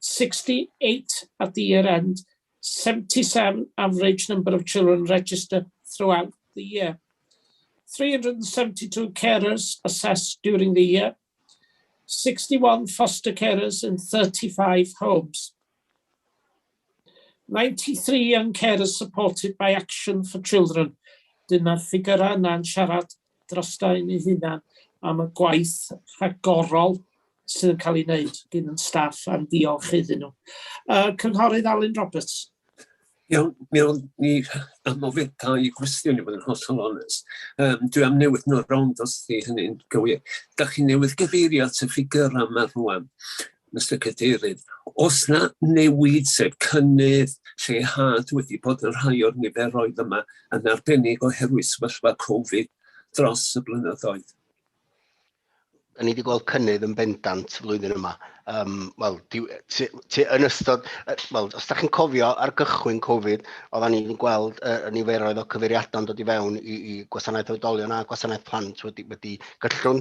68 at the year end. 77 average number of children registered throughout the year. 372 carers assessed during the year. 61 foster carers in 35 homes. 93 young carers supported by Action for Children. Dyna'r ffigurau yna'n siarad dros da i ni hunan am y gwaith rhagorol sydd yn cael ei wneud gen yn staff a'n diolch iddyn nhw. Cynghorydd Alun Roberts. Iawn, ni am ofyn i gwestiwn i bod yn hollol onest. Dwi am newid nhw rownd os di hynny'n gywir. Da chi newydd gyfeirio at y ffigurau yma rwan, Mr Cadeirydd. Os na newid sef cynnydd lleihad wedi bod yn rhai o'r niferoedd yma yn arbennig oherwydd sefyllfa Covid dros y blynyddoedd? Ni wedi gweld cynnydd yn bendant flwyddyn yma. Wel, yn ystod, os da chi'n cofio ar gychwyn Covid, oedden ni'n gweld niferoedd o cyfeiriadau'n dod i fewn i gwasanaeth oedolion a gwasanaeth plant wedi gyllwn.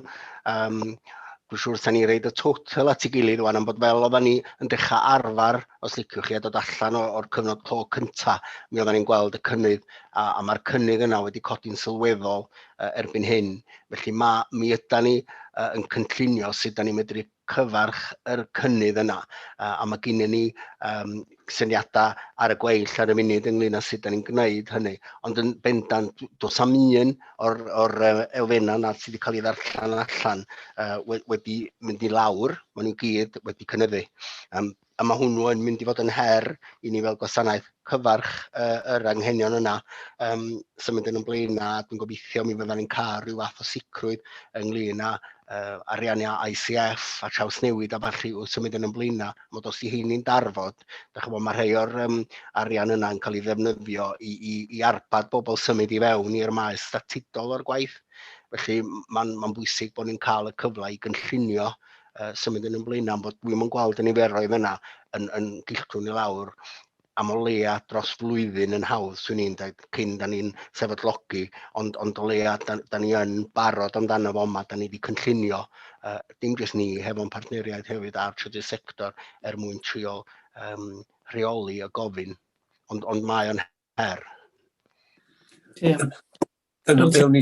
Dwi'n siŵr sa'n ni reid y total at ei gilydd wan am bod fel oedden ni yn dechrau arfer, os liciwch chi, a dod allan o'r cyfnod clo cynta, mi oedden ni'n gweld y cynnydd, a mae'r cynnydd yna wedi codi'n sylweddol erbyn hyn. Felly mi ydyn ni yn cynllunio sut da ni'n medru cyfarch yr cynnydd yna, a mae gennyn ni syniadau ar y gweill ar y munud ynglyn â sut da ni'n gwneud hynny. Ond yn bendant, does am un o'r elfennau yna sydd wedi cael ei ddarllen allan wedi mynd i lawr, maen nhw gyd wedi cynyddu. A mae hwnnw yn mynd i fod yn her i ni fel gwasanaeth cyfarch yr anghenion yna symud yn ymlaen, a dwi'n gobeithio mi fyddan ni'n cael rhyw fath o sicrwydd ynglyn â ariannau ICF a trawsnewid a falle wrth symud yn ymlaen. Mod os i hynny'n darfod, mae rhai o'r arian yna yn cael ei ddefnyddio i arbad bobl symud i fewn i'r maes statudol o'r gwaith. Felly mae'n bwysig bod ni'n cael y cyfle i gynllunio symud yn ymlaen, bod dwi'n gweld y niferoedd yna yn gilltrwn i lawr am o leia dros flwyddyn yn hawdd, swn i'n dweud, cyn da ni'n sefydlogi, ond o leia da ni yn barod amdano fo yma, da ni wedi cynllunio, dim jyst ni, hefo'n partneriaid hefyd a'r trydydd sector mwyn trio rheoli y gofyn, ond mae o'n her. Dyna be o'n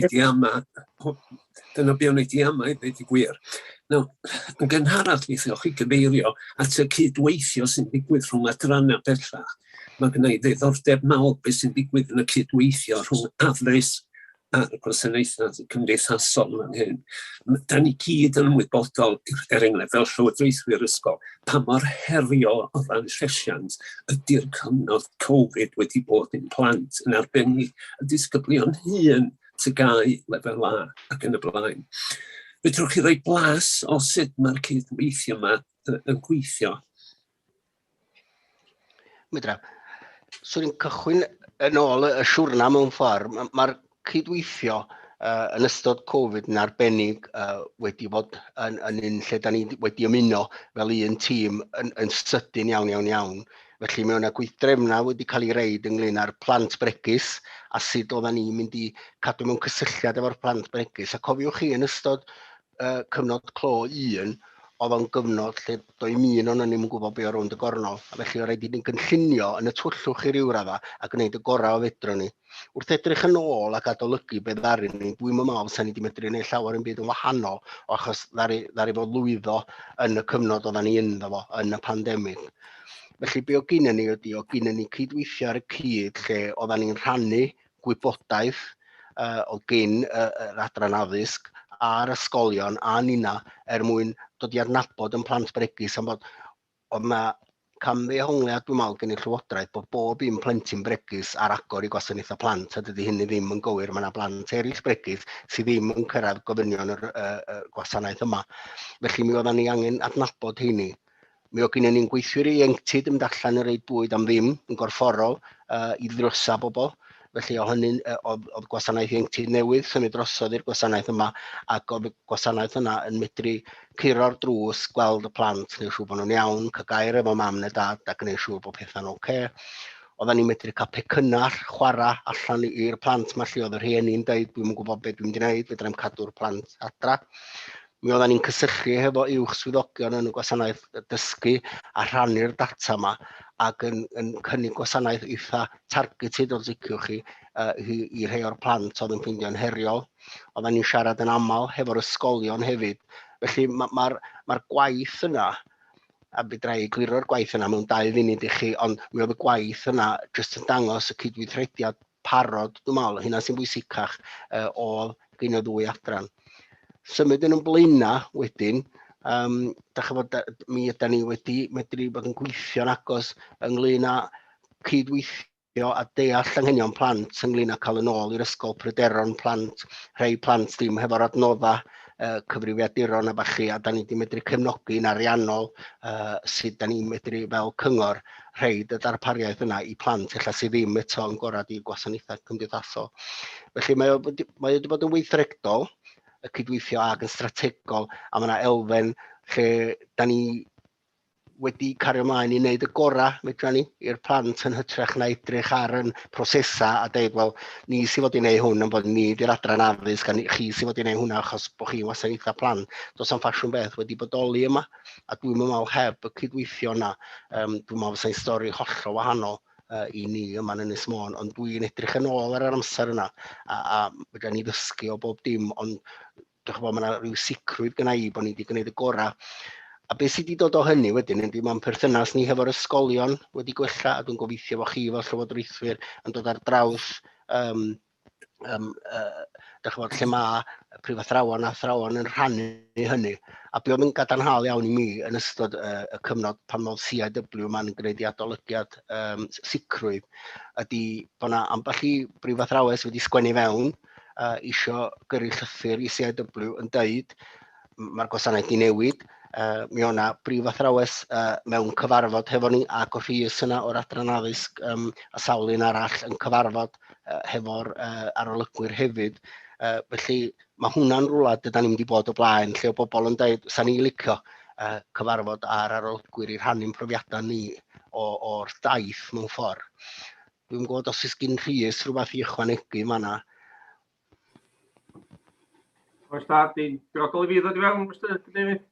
i di ama i ddweud i gwir. Nawr, yn gynharach neithiwch chi gyfeirio at y cydweithio sy'n digwydd rhwng adrannau bellach. Mae gynna i ddiddordeb mawr beth sy'n digwydd yn y cydweithio rhwng addysg ar y gwasanaethau cymdeithasol fan hyn. Da ni gyd yn ymwybodol, enghraifft fel llywodraethwyr ysgol, pa mor heriol o ran llesiant ydy'r cyfnod Covid wedi bod yn plant, yn arbennig y disgyblion hyn tygau lefel A ac yn y blaen. Fedrwch chi roi blas o sut mae'r cydweithio yma yn gweithio? Medra. Swn i'n cychwyn yn ôl y siwrna mewn ffordd. Mae'r cydweithio yn ystod Covid yn arbennig wedi bod yn un lle da ni wedi ymuno fel un tîm yn sydyn iawn. Felly mae yna gweithdrefna wedi cael ei reid ynglyn â'r plant bregus a sut oedden ni'n mynd i cadw mewn cysylltiad efo'r plant bregus. A cofiwch chi yn ystod cyfnod clo 1, oedd o'n gyfnod lle doedd un o'n ni'n gwybod be o rownd y gornol. A felly o rhaid i ni'n gynllunio yn y twllwch i ryw radda a gwneud y gorau o fedro ni. Wrth edrych yn ôl ac adolygu beth ddaru ni, dwi'n meddwl sa'n ni wedi medru gwneud llawer yn byd yn wahanol achos ddaru fod lwyddo yn y cyfnod oedden ni ynddo fo, yn y pandemig. Felly be o gynnon ni ydy, o gynnon ni cydweithio ar y cyd lle oedden ni'n rhannu gwybodaeth o gyn yr adran addysg a'r ysgolion a nina mwyn dod i adnabod yn plant bregus am bod oedd yna camddehongliad dwi'n meddwl gen i Llywodraeth bod bob un plentyn bregus ar agor i gwasanaethau plant a dydy hynny ddim yn gywir. Mae yna blant eraill bregus sydd ddim yn cyrraedd gofynion yr gwasanaeth yma. Felly mi oedden ni angen adnabod heini. Mi oedd gennyn ni'n gweithwyr ieuenctid yn mynd allan yn reid bwyd am ddim yn gorfforol i ddrysa bobl. Felly oedd gwasanaeth ieuenctid newydd symud drosodd i'r gwasanaeth yma ac oedd y gwasanaeth yna yn medru curo'r drws, gweld y plant, gwneud siŵr bod nhw'n iawn, cael gair efo mam neu dad a gwneud siŵr bod pethau'n oce. Oedden ni'n medru cael pecynnar, chwarae allan i'r plant yma lle oedd yr rhieni'n dweud dwi'n gwybod beth dwi'n gwneud, fedrai'm cadw'r plant adra. Mi oedden ni'n cysylltu hefo uwch swyddogion yn y gwasanaeth dysgu a rhannu'r data yma ac yn cynnig gwasanaeth eitha targeted os liciwch chi i rhai o'r plant oedd yn ffeindio'n heriol. Oedden ni'n siarad yn aml hefo'r ysgolion hefyd. Felly mae'r gwaith yna, a fedra i gliro'r gwaith yna mewn 2 funud i chi, ond mi oedd y gwaith yna jyst yn dangos y cydweithrediad parod, dwi'n meddwl, hynna sy'n bwysicach oedd gen y 2 adran. Symud yn blaena wedyn, mi ydyn ni wedi medru bod yn gweithio'n agos ynglyn â cydweithio a deall anghenion plant ynglyn â cael yn ôl i'r ysgol pryderon plant, rhai plant ddim hefo'r adnoddau cyfrifiaduron a bachu, a da ni wedi medru cefnogi'n ariannol sydd da ni'n medru fel cyngor rhaid y darpariaeth yna i plant ella sydd ddim eto yn gorad i'r gwasanaethau cymdeithasol. Felly mae wedi bod yn weithredol, y cydweithio ag yn strategol, a mae yna elfen lle da ni wedi cario ymlaen i wneud y gorau medra ni i'r plant yn hytrach na edrych ar yn prosesau a dweud, wel, ni sy'n fod i wneud hwn yn bod ni di'r adran addysg a chi sy'n fod i wneud hwnna achos bod chi'n wasanaethau plant. Does am ffasiwn beth wedi bodoli yma, a dwi'n meddwl heb y cydweithio yna, dwi'n meddwl sy'n stori hollol wahanol i ni yma yn Ynys Môn, ond dwi'n edrych yn ôl ar yr amser yna a fydda ni ddysgu o bob dim, ond mae yna rhyw sicrwydd gyda i bod ni wedi gwneud y gorau. A beth sydd wedi dod o hynny wedyn, ydy mae'n perthynas ni hefo'r ysgolion wedi gwella, a dwi'n gobeithio bod chi fel llywodraethwyr yn dod ar draws lle mae prifathrawon a athrawon yn rhannu hynny. A be oedd yn gadarnhaol iawn i mi yn ystod y cyfnod pan oedd CIW yma'n gwneud i adolygiad sicrwydd, ydy bod yna ambell i brifathrawes wedi sgwennu fewn isio gyrru llythyr i CIW yn dweud mae'r gwasanaeth i newid. Mi o'na brifathrawes mewn cyfarfod hefo ni ac o'r rhys yna o'r adran addysg a sawl un arall yn cyfarfod hefo'r arolygwyr hefyd. Felly mae hwnna'n rwla dyda ni'n mynd i bod o blaen lle o bobl yn dweud sa'n ni licio cyfarfod ar arolygwyr i rhannu'n profiadau ni o'r daith mewn ffordd. Dwi'n gwybod os oes gen rhys rhywbeth i ychwanegu yma. Oes da, di'n diogol i fi ddod i fewn, Mr David?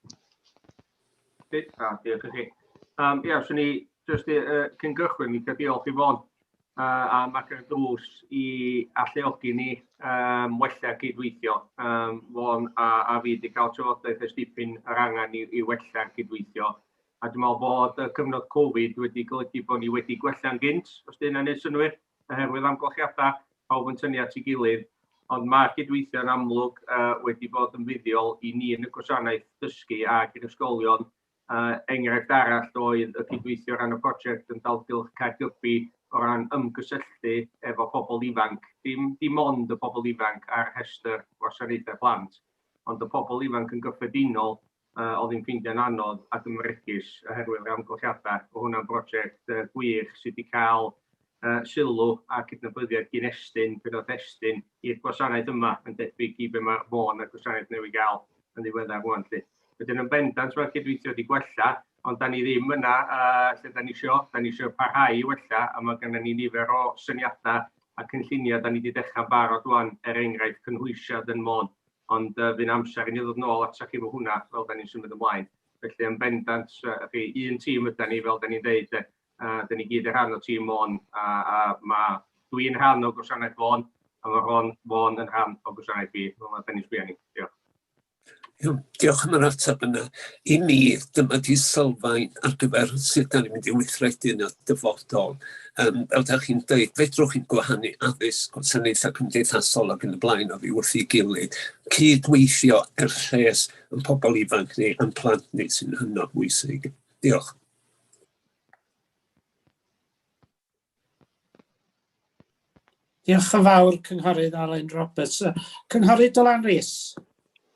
Diolch i chi. Swn i jyst cyn gychwyn i diolch i Fon am agor y drws i alluogi ni wella cydweithio. Fon a fi wedi cael trafodaeth ers dipyn yr angen i wella cydweithio. A dwi'n meddwl bod y cyfnod Covid wedi golygu bod ni wedi gwella'n gynt, os di hynna'n neud synnwyr, oherwydd amgylchiadau, pawb yn tynnu at ei gilydd. ond mae'r cydweithio yn amlwg wedi bod yn fuddiol i ni yn y gwasanaeth dysgu ac i'r ysgolion. Enghraifft arall oedd y cydweithio o ran y prosiect yn dalgylch Caergybi o ran ymgysylltu efo pobl ifanc. Dim ond y pobl ifanc ar rhestr gwasanaethau plant, ond y pobl ifanc yn gyffredinol oedd hi'n ffeindio'n anodd ac yn mregus oherwydd amgylchiadau. Mae hwnna'n brosiect gwych sydd wedi cael sylw a cydnabyddiad gyn-estyn, destyn i'r gwasanaeth yma yn debyg i be mae Fôn a gwasanaeth newydd gael yn ddiweddar rwan. Wedyn yn bendant mae'r cydweithio wedi gwella, ond da ni ddim yna lle da ni isio parhau i wella, a mae gennym ni nifer o syniadau a cynlluniau da ni wedi dechrau barod rwan enghraifft cynhwysiad yn Môn. Ond fy'n amser i ni ddod nôl atach efo hwnna fel da ni'n symud ymlaen. Felly yn bendant, un tîm yda ni fel da ni'n deud, da ni gyd yn rhan o tîm Môn, a dwi'n rhan o gwasanaeth Fôn, a mae Fôn yn rhan o gwasanaeth fi. Fel da ni'n sbio ni. Diolch. Diolch am yr ateb yna. I mi, dyma di sylfaen ar gyfer sut da ni'n mynd i weithredu yn y dyfodol. Fel da chi'n dweud, fedrwch chi'n gwahanu addysg, gwasanaethau cymdeithasol ac yn y blaen o fi wrth i gilydd. Cydweithio lles yn pobl ifanc ni, yn plant ni sy'n hynod bwysig. Diolch. Diolch yn fawr, Cynghorydd Alun Roberts. Cynghorydd Dylan Rhys.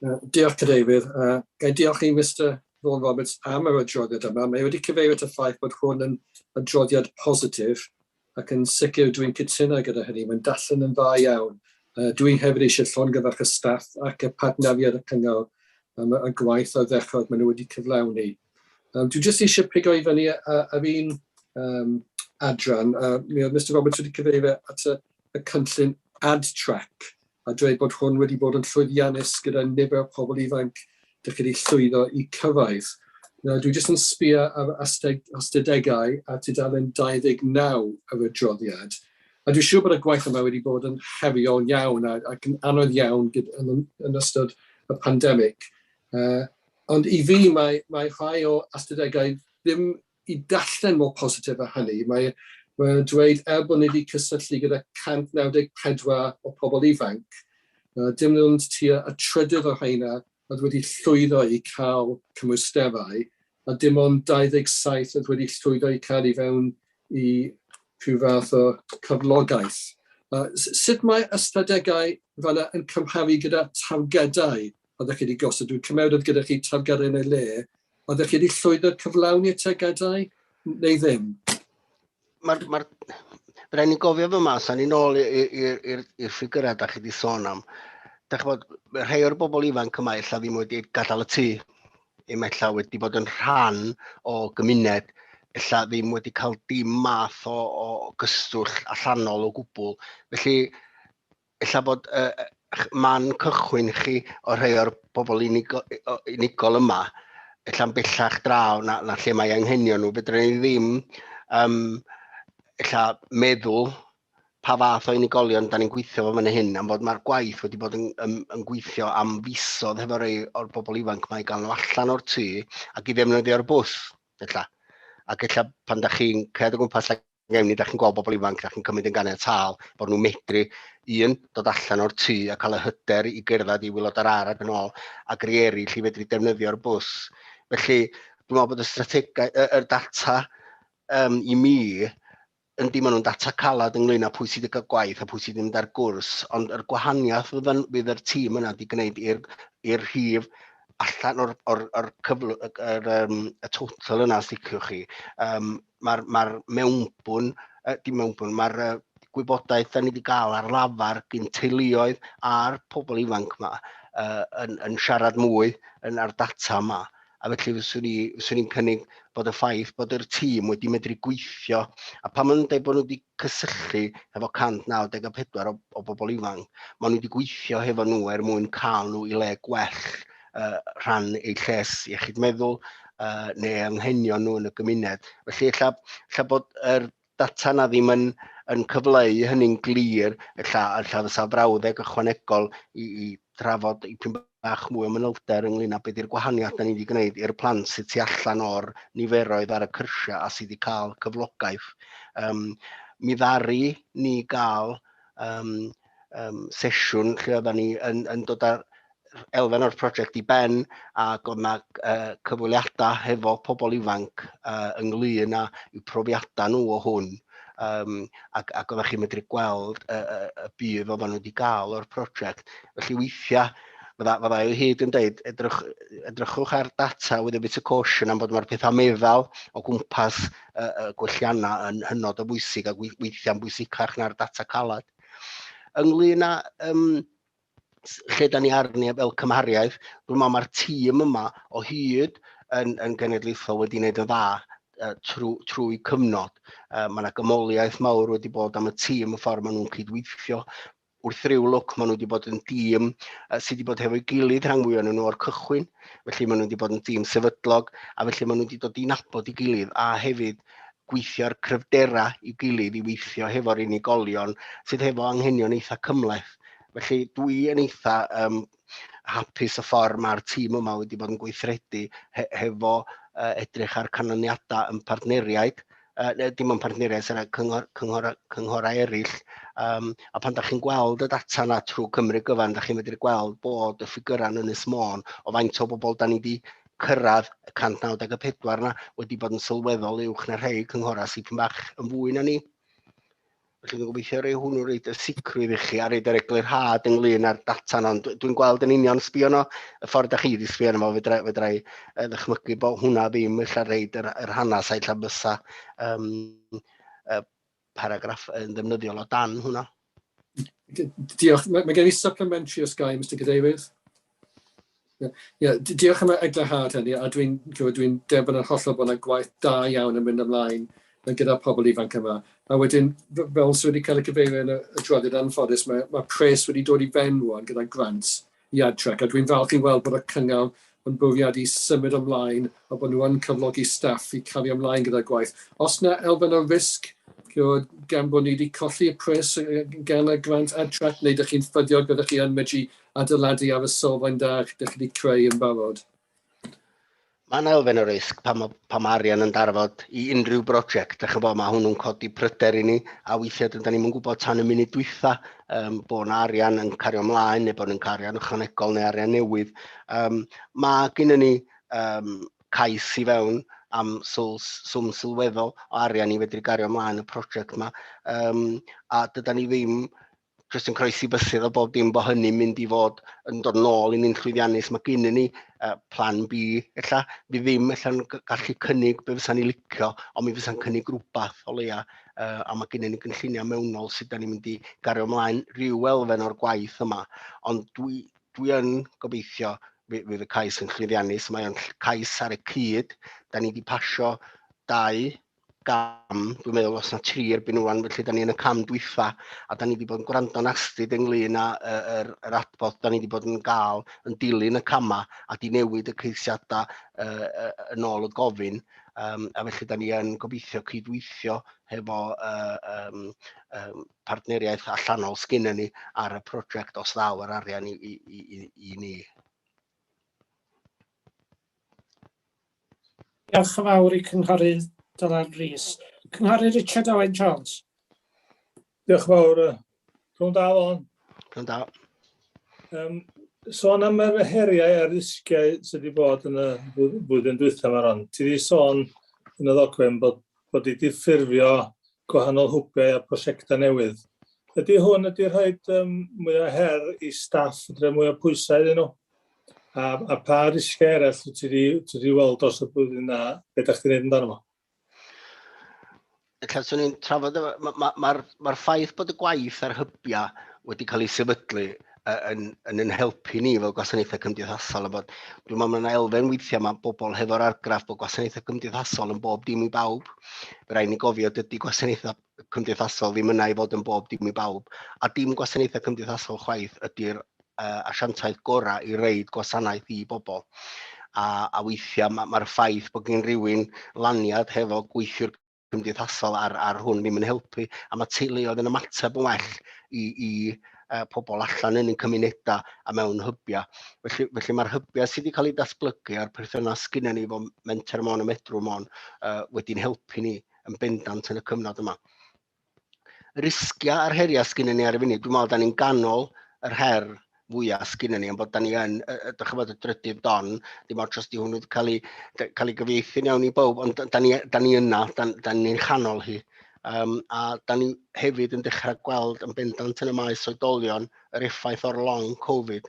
Diolch Cadeirydd. Gai diolch i Mr Vaughan Roberts am yr adroddiad yma. Mae wedi cyfeirio at y ffaith bod hwn yn adroddiad positif ac yn sicr dwi'n cytuno gyda hynny. Mae'n darllen yn dda iawn. Dwi hefyd eisiau llongyfarch y staff ac y partneriad y cyngor am y gwaith o ddechrau maen nhw wedi cyflawni. Dwi jyst eisiau pigo i fyny ar un adran. Mi oedd Mr Roberts wedi cyfeirio at y cynllun ad-track a dweud bod hwn wedi bod yn llwyddiannus gyda nifer o pobl ifanc dych chi wedi llwyddo i cyrraedd. Dwi jyst yn sbio ar ystadegau a tudalen 29 yr adroddiad. A dwi'n siŵr bod y gwaith yma wedi bod yn heriol iawn ac yn anodd iawn yn ystod y pandemig. Ond i fi mae rhai o ystadegau ddim i darllen mor positif a hynny. Mae'n dweud bod ni wedi cysylltu gyda 194 o pobl ifanc. Dim ond tua y trydydd o rheina oedd wedi llwyddo i cael cymwysterau, a dim ond 27 oedd wedi llwyddo i cael i fewn i rhyw fath o cyflogaeth. Sut mae ystadegau fel yn cymharu gyda targedau oeddech chi wedi gosod? Dwi'n cymryd oedd gyda chi targedau yn ei le. Oeddech chi wedi llwyddo cyflawni targedau neu ddim? Byddai'n ni'n gofio fy mas, a ni'n ôl i'r ffigurau da chi wedi sôn am. Dach bod, rhai o'r bobl ifanc yma illa ddim wedi gadael y tŷ, illa wedi bod yn rhan o gymuned, illa ddim wedi cael dim math o gystwll allanol o gwbl. Felly, illa bod man cychwyn chi o rhai o'r bobl unigol yma, illa'n bellach draw na lle mae anghenion nhw. Fedra ni ddim illa meddwl pa fath o unigolion da ni'n gweithio fo fan hyn, am bod mae'r gwaith wedi bod yn gweithio am fisodd hefo rhai o'r bobl ifanc mae gael nhw allan o'r tŷ ac i ddefnyddio'r bws. Ac illa pan da chi'n cred o gwmpas gefni, da chi'n gweld bobl ifanc, da chi'n cymryd yn ganiataol bod nhw'n medru dod allan o'r tŷ a cael y hyder i gerdded i wylod yr ar ac yn ôl, ac rhai eraill i fedru defnyddio'r bws. Felly, dwi'n meddwl bod y data i mi yn dim ond data calad ynglyn â pwy sydd wedi cael gwaith a pwy sydd wedi mynd ar gwrs, ond yr gwahaniaeth fydd yr tîm yna wedi gwneud i'r rhif allan o'r total yna sicrwch chi. Mae'r mewnbwn, mae'r gwybodaeth da ni wedi cael ar lafar gyn teuluoedd a'r pobl ifanc yma yn siarad mwy ar data yma. A felly fyswn i'n cynnig bod y ffaith bod yr tîm wedi medru gweithio, a pan maen nhw'n dweud bod nhw wedi cysylltu efo 194 o bobl ifanc, maen nhw wedi gweithio hefo nhw mwyn cael nhw i le gwell rhan eu lles iechyd meddwl neu anghenion nhw yn y gymuned. Felly ella bod yr data yna ddim yn cyfleu hynny'n glir, ella fysa brawddeg ychwanegol i drafod ipyn bach mwy o manylder ynglyn â beth yw'r gwahaniaeth da ni wedi gwneud i'r plant sydd tu allan o'r niferoedd ar y cyrsiau a sydd wedi cael cyflogaeth. Mi ddaru ni gael sesiwn lle oedden ni yn dod ar elfen o'r prosiect i ben, ac oedd yna cyfweliadau hefo pobl ifanc ynglyn â i'w profiadau nhw o hwn. Ac oeddech chi'n medru gweld y bydd oedden nhw wedi gael o'r prosiect. Felly weithiau, fydda i hyd yn dweud, edrychwch ar data with a bit of caution am bod mae'r pethau meddal o gwmpas gwelliannau yn hynod o bwysig ac weithiau'n bwysicach na'r data calad. Ynglyn â lle da ni arni fel cymhariaeth, dwi'n meddwl mae'r tîm yma o hyd yn genedlaethol wedi gwneud yn dda trwy cyfnod. Mae yna gymoliaeth mawr wedi bod am y tîm y ffordd maen nhw'n cydweithio. Wrth ryw lwc maen nhw wedi bod yn dîm sydd wedi bod hefo'i gilydd rhan fwyaf nhw o'r cychwyn. Felly maen nhw wedi bod yn dîm sefydlog a felly maen nhw wedi dod i nabod i gilydd a hefyd gweithio'r cryfderau i'w gilydd i weithio hefo'r unigolion sydd hefo anghenion eitha cymhleth. Felly dwi yn eitha hapus y ffordd mae'r tîm yma wedi bod yn gweithredu hefo edrych ar canlyniadau yn partneriaid, dim yn partneriaid, sy'n cynghorau eraill. A pan da chi'n gweld y data yna trwy Cymru gyfan, da chi'n medru gweld bod y ffigurau yn Ynys Môn o faint o bobl da ni wedi cyrraedd y 194 yna wedi bod yn sylweddol uwch na rhai cynghorau sydd yn bach yn fwy na ni. Felly dwi'n gobeithio rhoi hwnnw reid y sicrwydd i chi a reid yr eglurhad ynglyn â'r data yna. Dwi'n gweld yn union sbio yno, y ffordd da chi wedi sbio yno, fedra i ddychmygu bod hwnna ddim illa reid yr hanes a illa bysa paragraff yn ddefnyddiol o dan hwnna. Diolch. Mae gen i supplementary os gai, Mr Cadeirydd. Diolch am y eglurhad hynny, a dwi'n derbyn yn hollol bod yna gwaith da iawn yn mynd ymlaen gyda pobl ifanc yma. A wedyn, fel sydd wedi cael y cyfeirio yn y adroddiad anffodus, mae pres wedi dod i ben rwan gyda grants i adrec. A dwi'n falch i weld bod y cyngor yn bwriadu symud ymlaen a bod nhw yn cyflogi staff i cario ymlaen gyda'r gwaith. Os yna elfen o risg gan bod ni wedi colli y pres gan y grant adrec, neu ydych chi'n ffyddio gyda chi yn medru adeiladu ar y sylfaen da ydych chi wedi creu yn barod? Mae'n elfen o risg pan mae arian yn darfod i unrhyw brosiect. Mae hwnnw'n codi pryder i ni, a weithiau dyn ni'n gwybod tan y munud dwytha bod yna arian yn cario ymlaen neu bod yn cario arian ychwanegol neu arian newydd. Mae gennym ni cais i fewn am swm sylweddol o arian i fedru gario ymlaen y prosiect yma. A dyda ni ddim jyst yn croesi bysydd o bob dim bod hynny'n mynd i fod yn dod nôl i ni'n llwyddiannus. Mae gennym ni plan B, ella. Fi ddim ella'n gallu cynnig be fysa'n ni licio, ond mi fysa'n cynnig rhywbeth o leia. A mae gennym ni gynlluniau mewnol sydd da ni'n mynd i gario ymlaen rhyw elfen o'r gwaith yma. Ond dwi yn gobeithio fydd y cais yn llwyddiannus. Mae o'n cais ar y cyd. Da ni wedi pasio 2 gam, dwi'n meddwl os na 3 erbyn rwan, felly da ni yn y cam dwytha, a da ni wedi bod yn gwrando'n astyd ynglyn â'r adborth da ni wedi bod yn gael yn dilyn y cama a di newid y ceisiadau yn ôl y gofyn. A felly da ni yn gobeithio cydweithio hefo partneriaeth allanol sgynnon ni ar y prosiect os ddaw yr arian i ni. Diolch yn fawr i cynghorydd Dylan Rees. Cynghorydd Richard Owen Jones. Diolch yn fawr. Rhwng da o'n. Rhwng da. Sôn am yr heriau a risgiau sydd wedi bod yn y blwyddyn dwytha yma ron. Ti wedi sôn yn y ddogfen bod wedi ffurfio gwahanol hwbiau a prosiectau newydd. Ydy hwn wedi rhoi mwy o her i staff, mwy o pwysau iddyn nhw? A pa risgiau eraill ti wedi weld dros y blwyddyn yna, beth ydych chi'n gwneud amdano fo? Swn i'n trafod, mae'r ffaith bod y gwaith ar hybiau wedi cael ei sefydlu yn helpu ni fel gwasanaethau cymdeithasol. Dwi'n meddwl mae yna elfen weithiau mae bobl hefo'r argraff bod gwasanaethau cymdeithasol yn bob dim i bawb. Rhaid ni gofio dydy gwasanaethau cymdeithasol ddim yna i fod yn bob dim i bawb. A dim gwasanaethau cymdeithasol chwaith ydy'r asiantaeth gorau i reid gwasanaeth i bobl. A weithiau mae'r ffaith bod gen rhywun laniad hefo gweithiwr cymdeithasol ar hwn ddim yn helpu, a mae teuluoedd yn ymateb yn well i pobl allan yn cymunedau a mewn hybiau. Felly mae'r hybiau sydd wedi cael ei datblygu a'r perthynas gyda ni fo Menter Môn a Medrw Môn wedi'n helpu ni yn bendant yn y cyfnod yma. risgia a'r heria sgynny ni ar y funud. Dwi'n meddwl, da ni'n ganol yr her fwyaf sgynny ni, ond bod da ni yn, ydych chi'n bod y drydydd don, dim ond jyst i hwnnw wedi cael ei gyfieithu'n iawn i bawb, ond da ni yna, da ni'n chanol hi. A da ni hefyd yn dechrau gweld yn bendant yn y maes oedolion yr effaith o'r long Covid.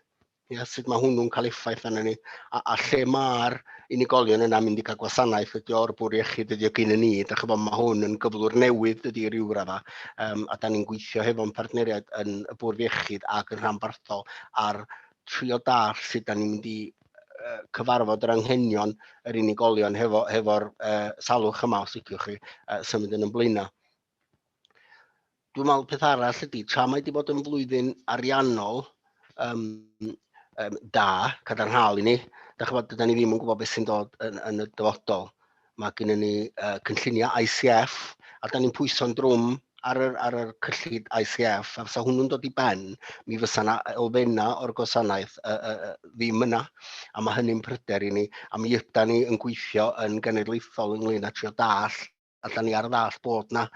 Sut mae hwnnw'n cael effaith arno ni. A lle mae'r unigolion yna mynd i cael gwasanaeth ydy o'r bwr iechyd ydy o gyn ni. Dach chi'n bod mae hwn yn gyflwr newydd ydy ryw radda. A da ni'n gweithio hefo'n partneriaid yn y bwr iechyd ac yn rhanbarthol ar trio dar sut da ni'n mynd i cyfarfod yr anghenion yr unigolion hefo'r salwch yma, os liciwch chi, symud yn blaenau. Dwi'n meddwl peth arall ydy, tra mae wedi bod yn flwyddyn ariannol da, cadarnhaol i ni, da ni ddim yn gwybod beth sy'n dod yn y dyfodol. Mae gen ni cynlluniau ICF, a da ni'n pwyso'n drwm ar y cyllid ICF, a fysa hwnnw'n dod i ben, mi fysa yna elfennau o'r gwasanaeth ddim yna, a mae hynny'n pryder i ni, a mi yda ni yn gweithio yn genedlaethol ynglyn â trio dall, a da ni ar y ddall bod yna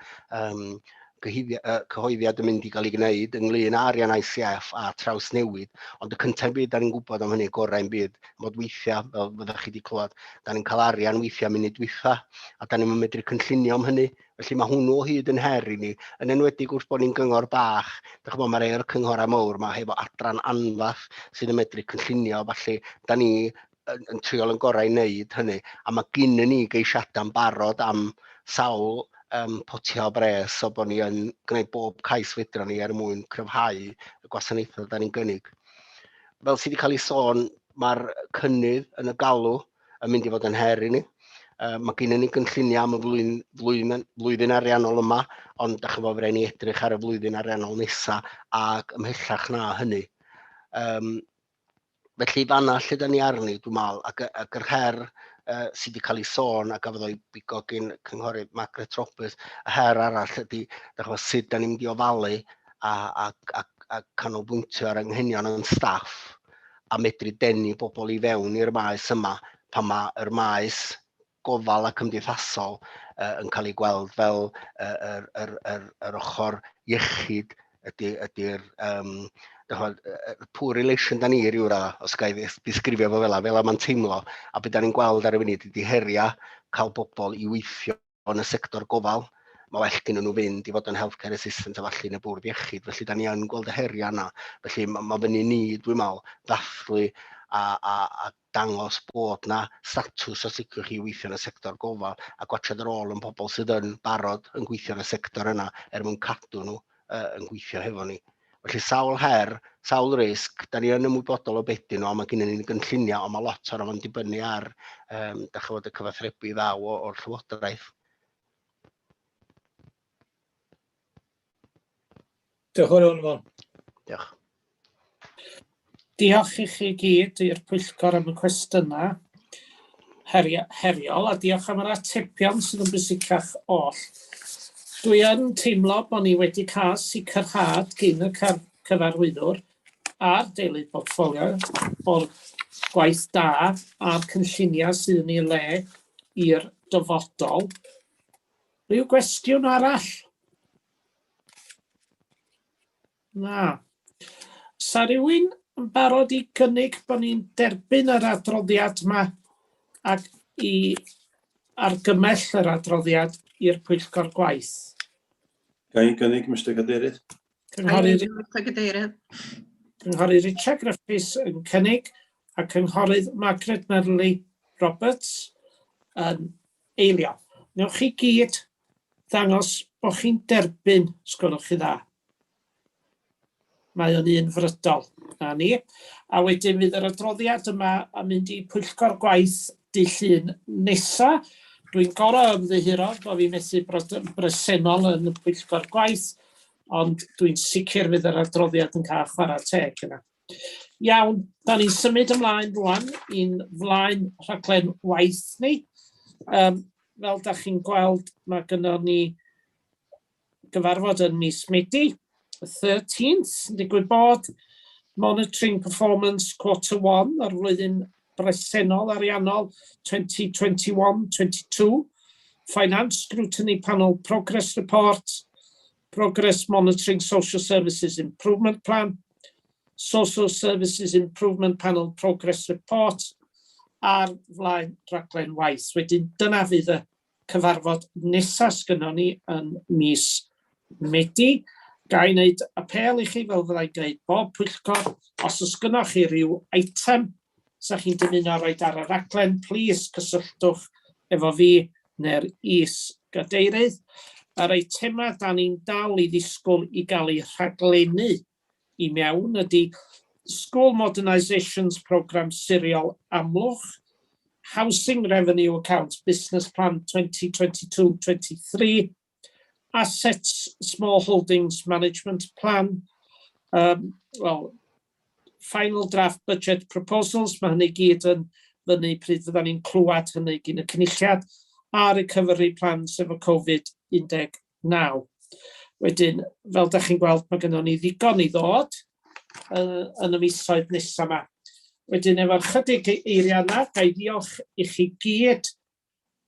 cyhoeddiad yn mynd i gael ei gwneud ynglyn â arian ICF a traws newid, ond y cyntaf byd da ni'n gwybod am hynny gorau'n byd, mod weithiau, fel fyddwch chi wedi clywed, da ni'n cael arian weithiau munud weitha, a da ni'n medru cynllunio am hynny, felly mae hwnnw hyd yn her i ni, yn enwedig wrth bod ni'n gyngor bach, dach chi'n bod mae rhai o'r cynghorau mawr, mae hefo adran anfath sydd yn medru cynllunio, felly da ni yn triol yn gorau i wneud hynny, a mae gyn ni geisiadau'n barod am sawl potio o bres o bod ni yn gwneud bob cais fedra ni mwyn cryfhau y gwasanaethau da ni'n gynnig. Fel sydd wedi cael ei sôn, mae'r cynnydd yn y galw yn mynd i fod yn her i ni. Mae gen ni gynlluniau am y flwyddyn ariannol yma, ond da chi'n bod rhaid ni edrych ar y flwyddyn ariannol nesaf ac ymhellach na hynny. Felly fanna lle da ni arni, dwi'n meddwl, ac yr her sydd wedi cael ei sôn ac gafodd o'i bigo gen cynghorydd Margaret Roberts, y her arall ydy sut da ni'n mynd i ofalu a canolbwyntio ar anghenion yn staff a medru denu bobl i fewn i'r maes yma pan mae'r maes gofal a cymdeithasol yn cael ei gweld fel yr ochr iechyd ydy'r poor relation da ni ryw radda, os ga i ddisgrifio fo fel mae'n teimlo, a beth da ni'n gweld ar y funud ydy heria cael bobl i weithio yn y sector gofal. Mae well gen nhw fynd i fod yn healthcare assistant a falle yn y bwrdd iechyd, felly da ni yn gweld y heria yna. Felly mae fyny ni, dwi'n meddwl, ddathlu a dangos bod na statws os liciwch chi weithio yn y sector gofal a gwatsiad yr ôl yn pobl sydd yn barod yn gweithio yn y sector yna mwyn cadw nhw yn gweithio hefo ni. Felly sawl her, sawl risg, da ni yn ymwybodol o bedyn nhw, a mae gen ni'n gynlluniau, ond mae lot o'r o'n dibynnu ar y cyfathrebu ddaw o'r llywodraeth. Diolch yn fawr, Iwan. Diolch. Diolch i chi gyd i'r Pwyllgor am y cwestiynau heriol, a diolch am yr atebion sydd yn bwysicach oll. Dwi yn teimlo bod ni wedi cael sicrhad gyn y cyfarwyddwr a'r deulu portffolio o'r gwaith da a'r cynlluniau sydd yn ei le i'r dyfodol. Ryw gwestiwn arall? Na. Sa rywun yn barod i gynnig bod ni'n derbyn yr adroddiad yma ac i argymell yr adroddiad i'r Pwyllgor Gwaith? Ga i gynnig, Mr Cadeirydd? Cynghorydd Richard Griffiths yn cynnig a cynghorydd Margaret Merley Roberts yn eilio. Newch chi gyd ddangos bod chi'n derbyn, sgwrwch chi dda. Mae o'n un frydol na ni. A wedyn fydd yr adroddiad yma yn mynd i Pwyllgor Gwaith dydd Llun nesa. Dwi'n gorau ymddiheuro bod fi'n methu bresennol yn y Pwyllgor Gwaith, ond dwi'n sicr fydd yr adroddiad yn cael chwarae teg yna. Iawn, da ni'n symud ymlaen rwan i'n flaen rhaglen waith ni. Fel da chi'n gweld, mae gynnon ni gyfarfod yn mis Medi, y 13th, yn digwydd bod Monitoring Performance Quarter 1 ar flwyddyn bresennol ariannol 2021-22, Finance Scrutiny Panel Progress Report, Progress Monitoring Social Services Improvement Plan, Social Services Improvement Panel Progress Report, a'r flaen raglen waith. Wedyn dyna fydd y cyfarfod nesaf sgynnon ni yn mis Medi. Ga i wneud apel i chi fel fyddai'n gwneud bob pwyllgor. Os oes gynnoch chi ryw eitem sa chi'n dymuno roed ar y raglen, plis cysylltwch efo fi neu'r is-gadeirydd. Yr eitema da ni'n dal i ddisgwyl i gael ei rhaglennu i mewn ydy School Modernisations Programme Siriol Amlwch, Housing Revenue Account Business Plan 2022-23, Assets Small Holdings Management Plan, Final Draft Budget Proposals, mae hynny gyd yn fyny pryd fyddan ni'n clywed hynny gyn y cynulliad, a recovery plans efo Covid-19. Wedyn, fel da chi'n gweld, mae gennym ni ddigon i ddod yn y misoedd nesaf yma. Wedyn, efo'r chydig eiriau yna, ga i ddiolch i chi gyd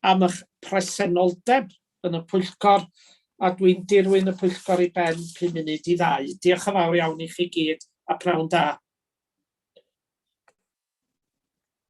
am eich presenoldeb yn y pwyllgor, a dwi'n dirwyn y pwyllgor i ben 5 munud i 2. Diolch yn fawr iawn i chi gyd, a pnawn da.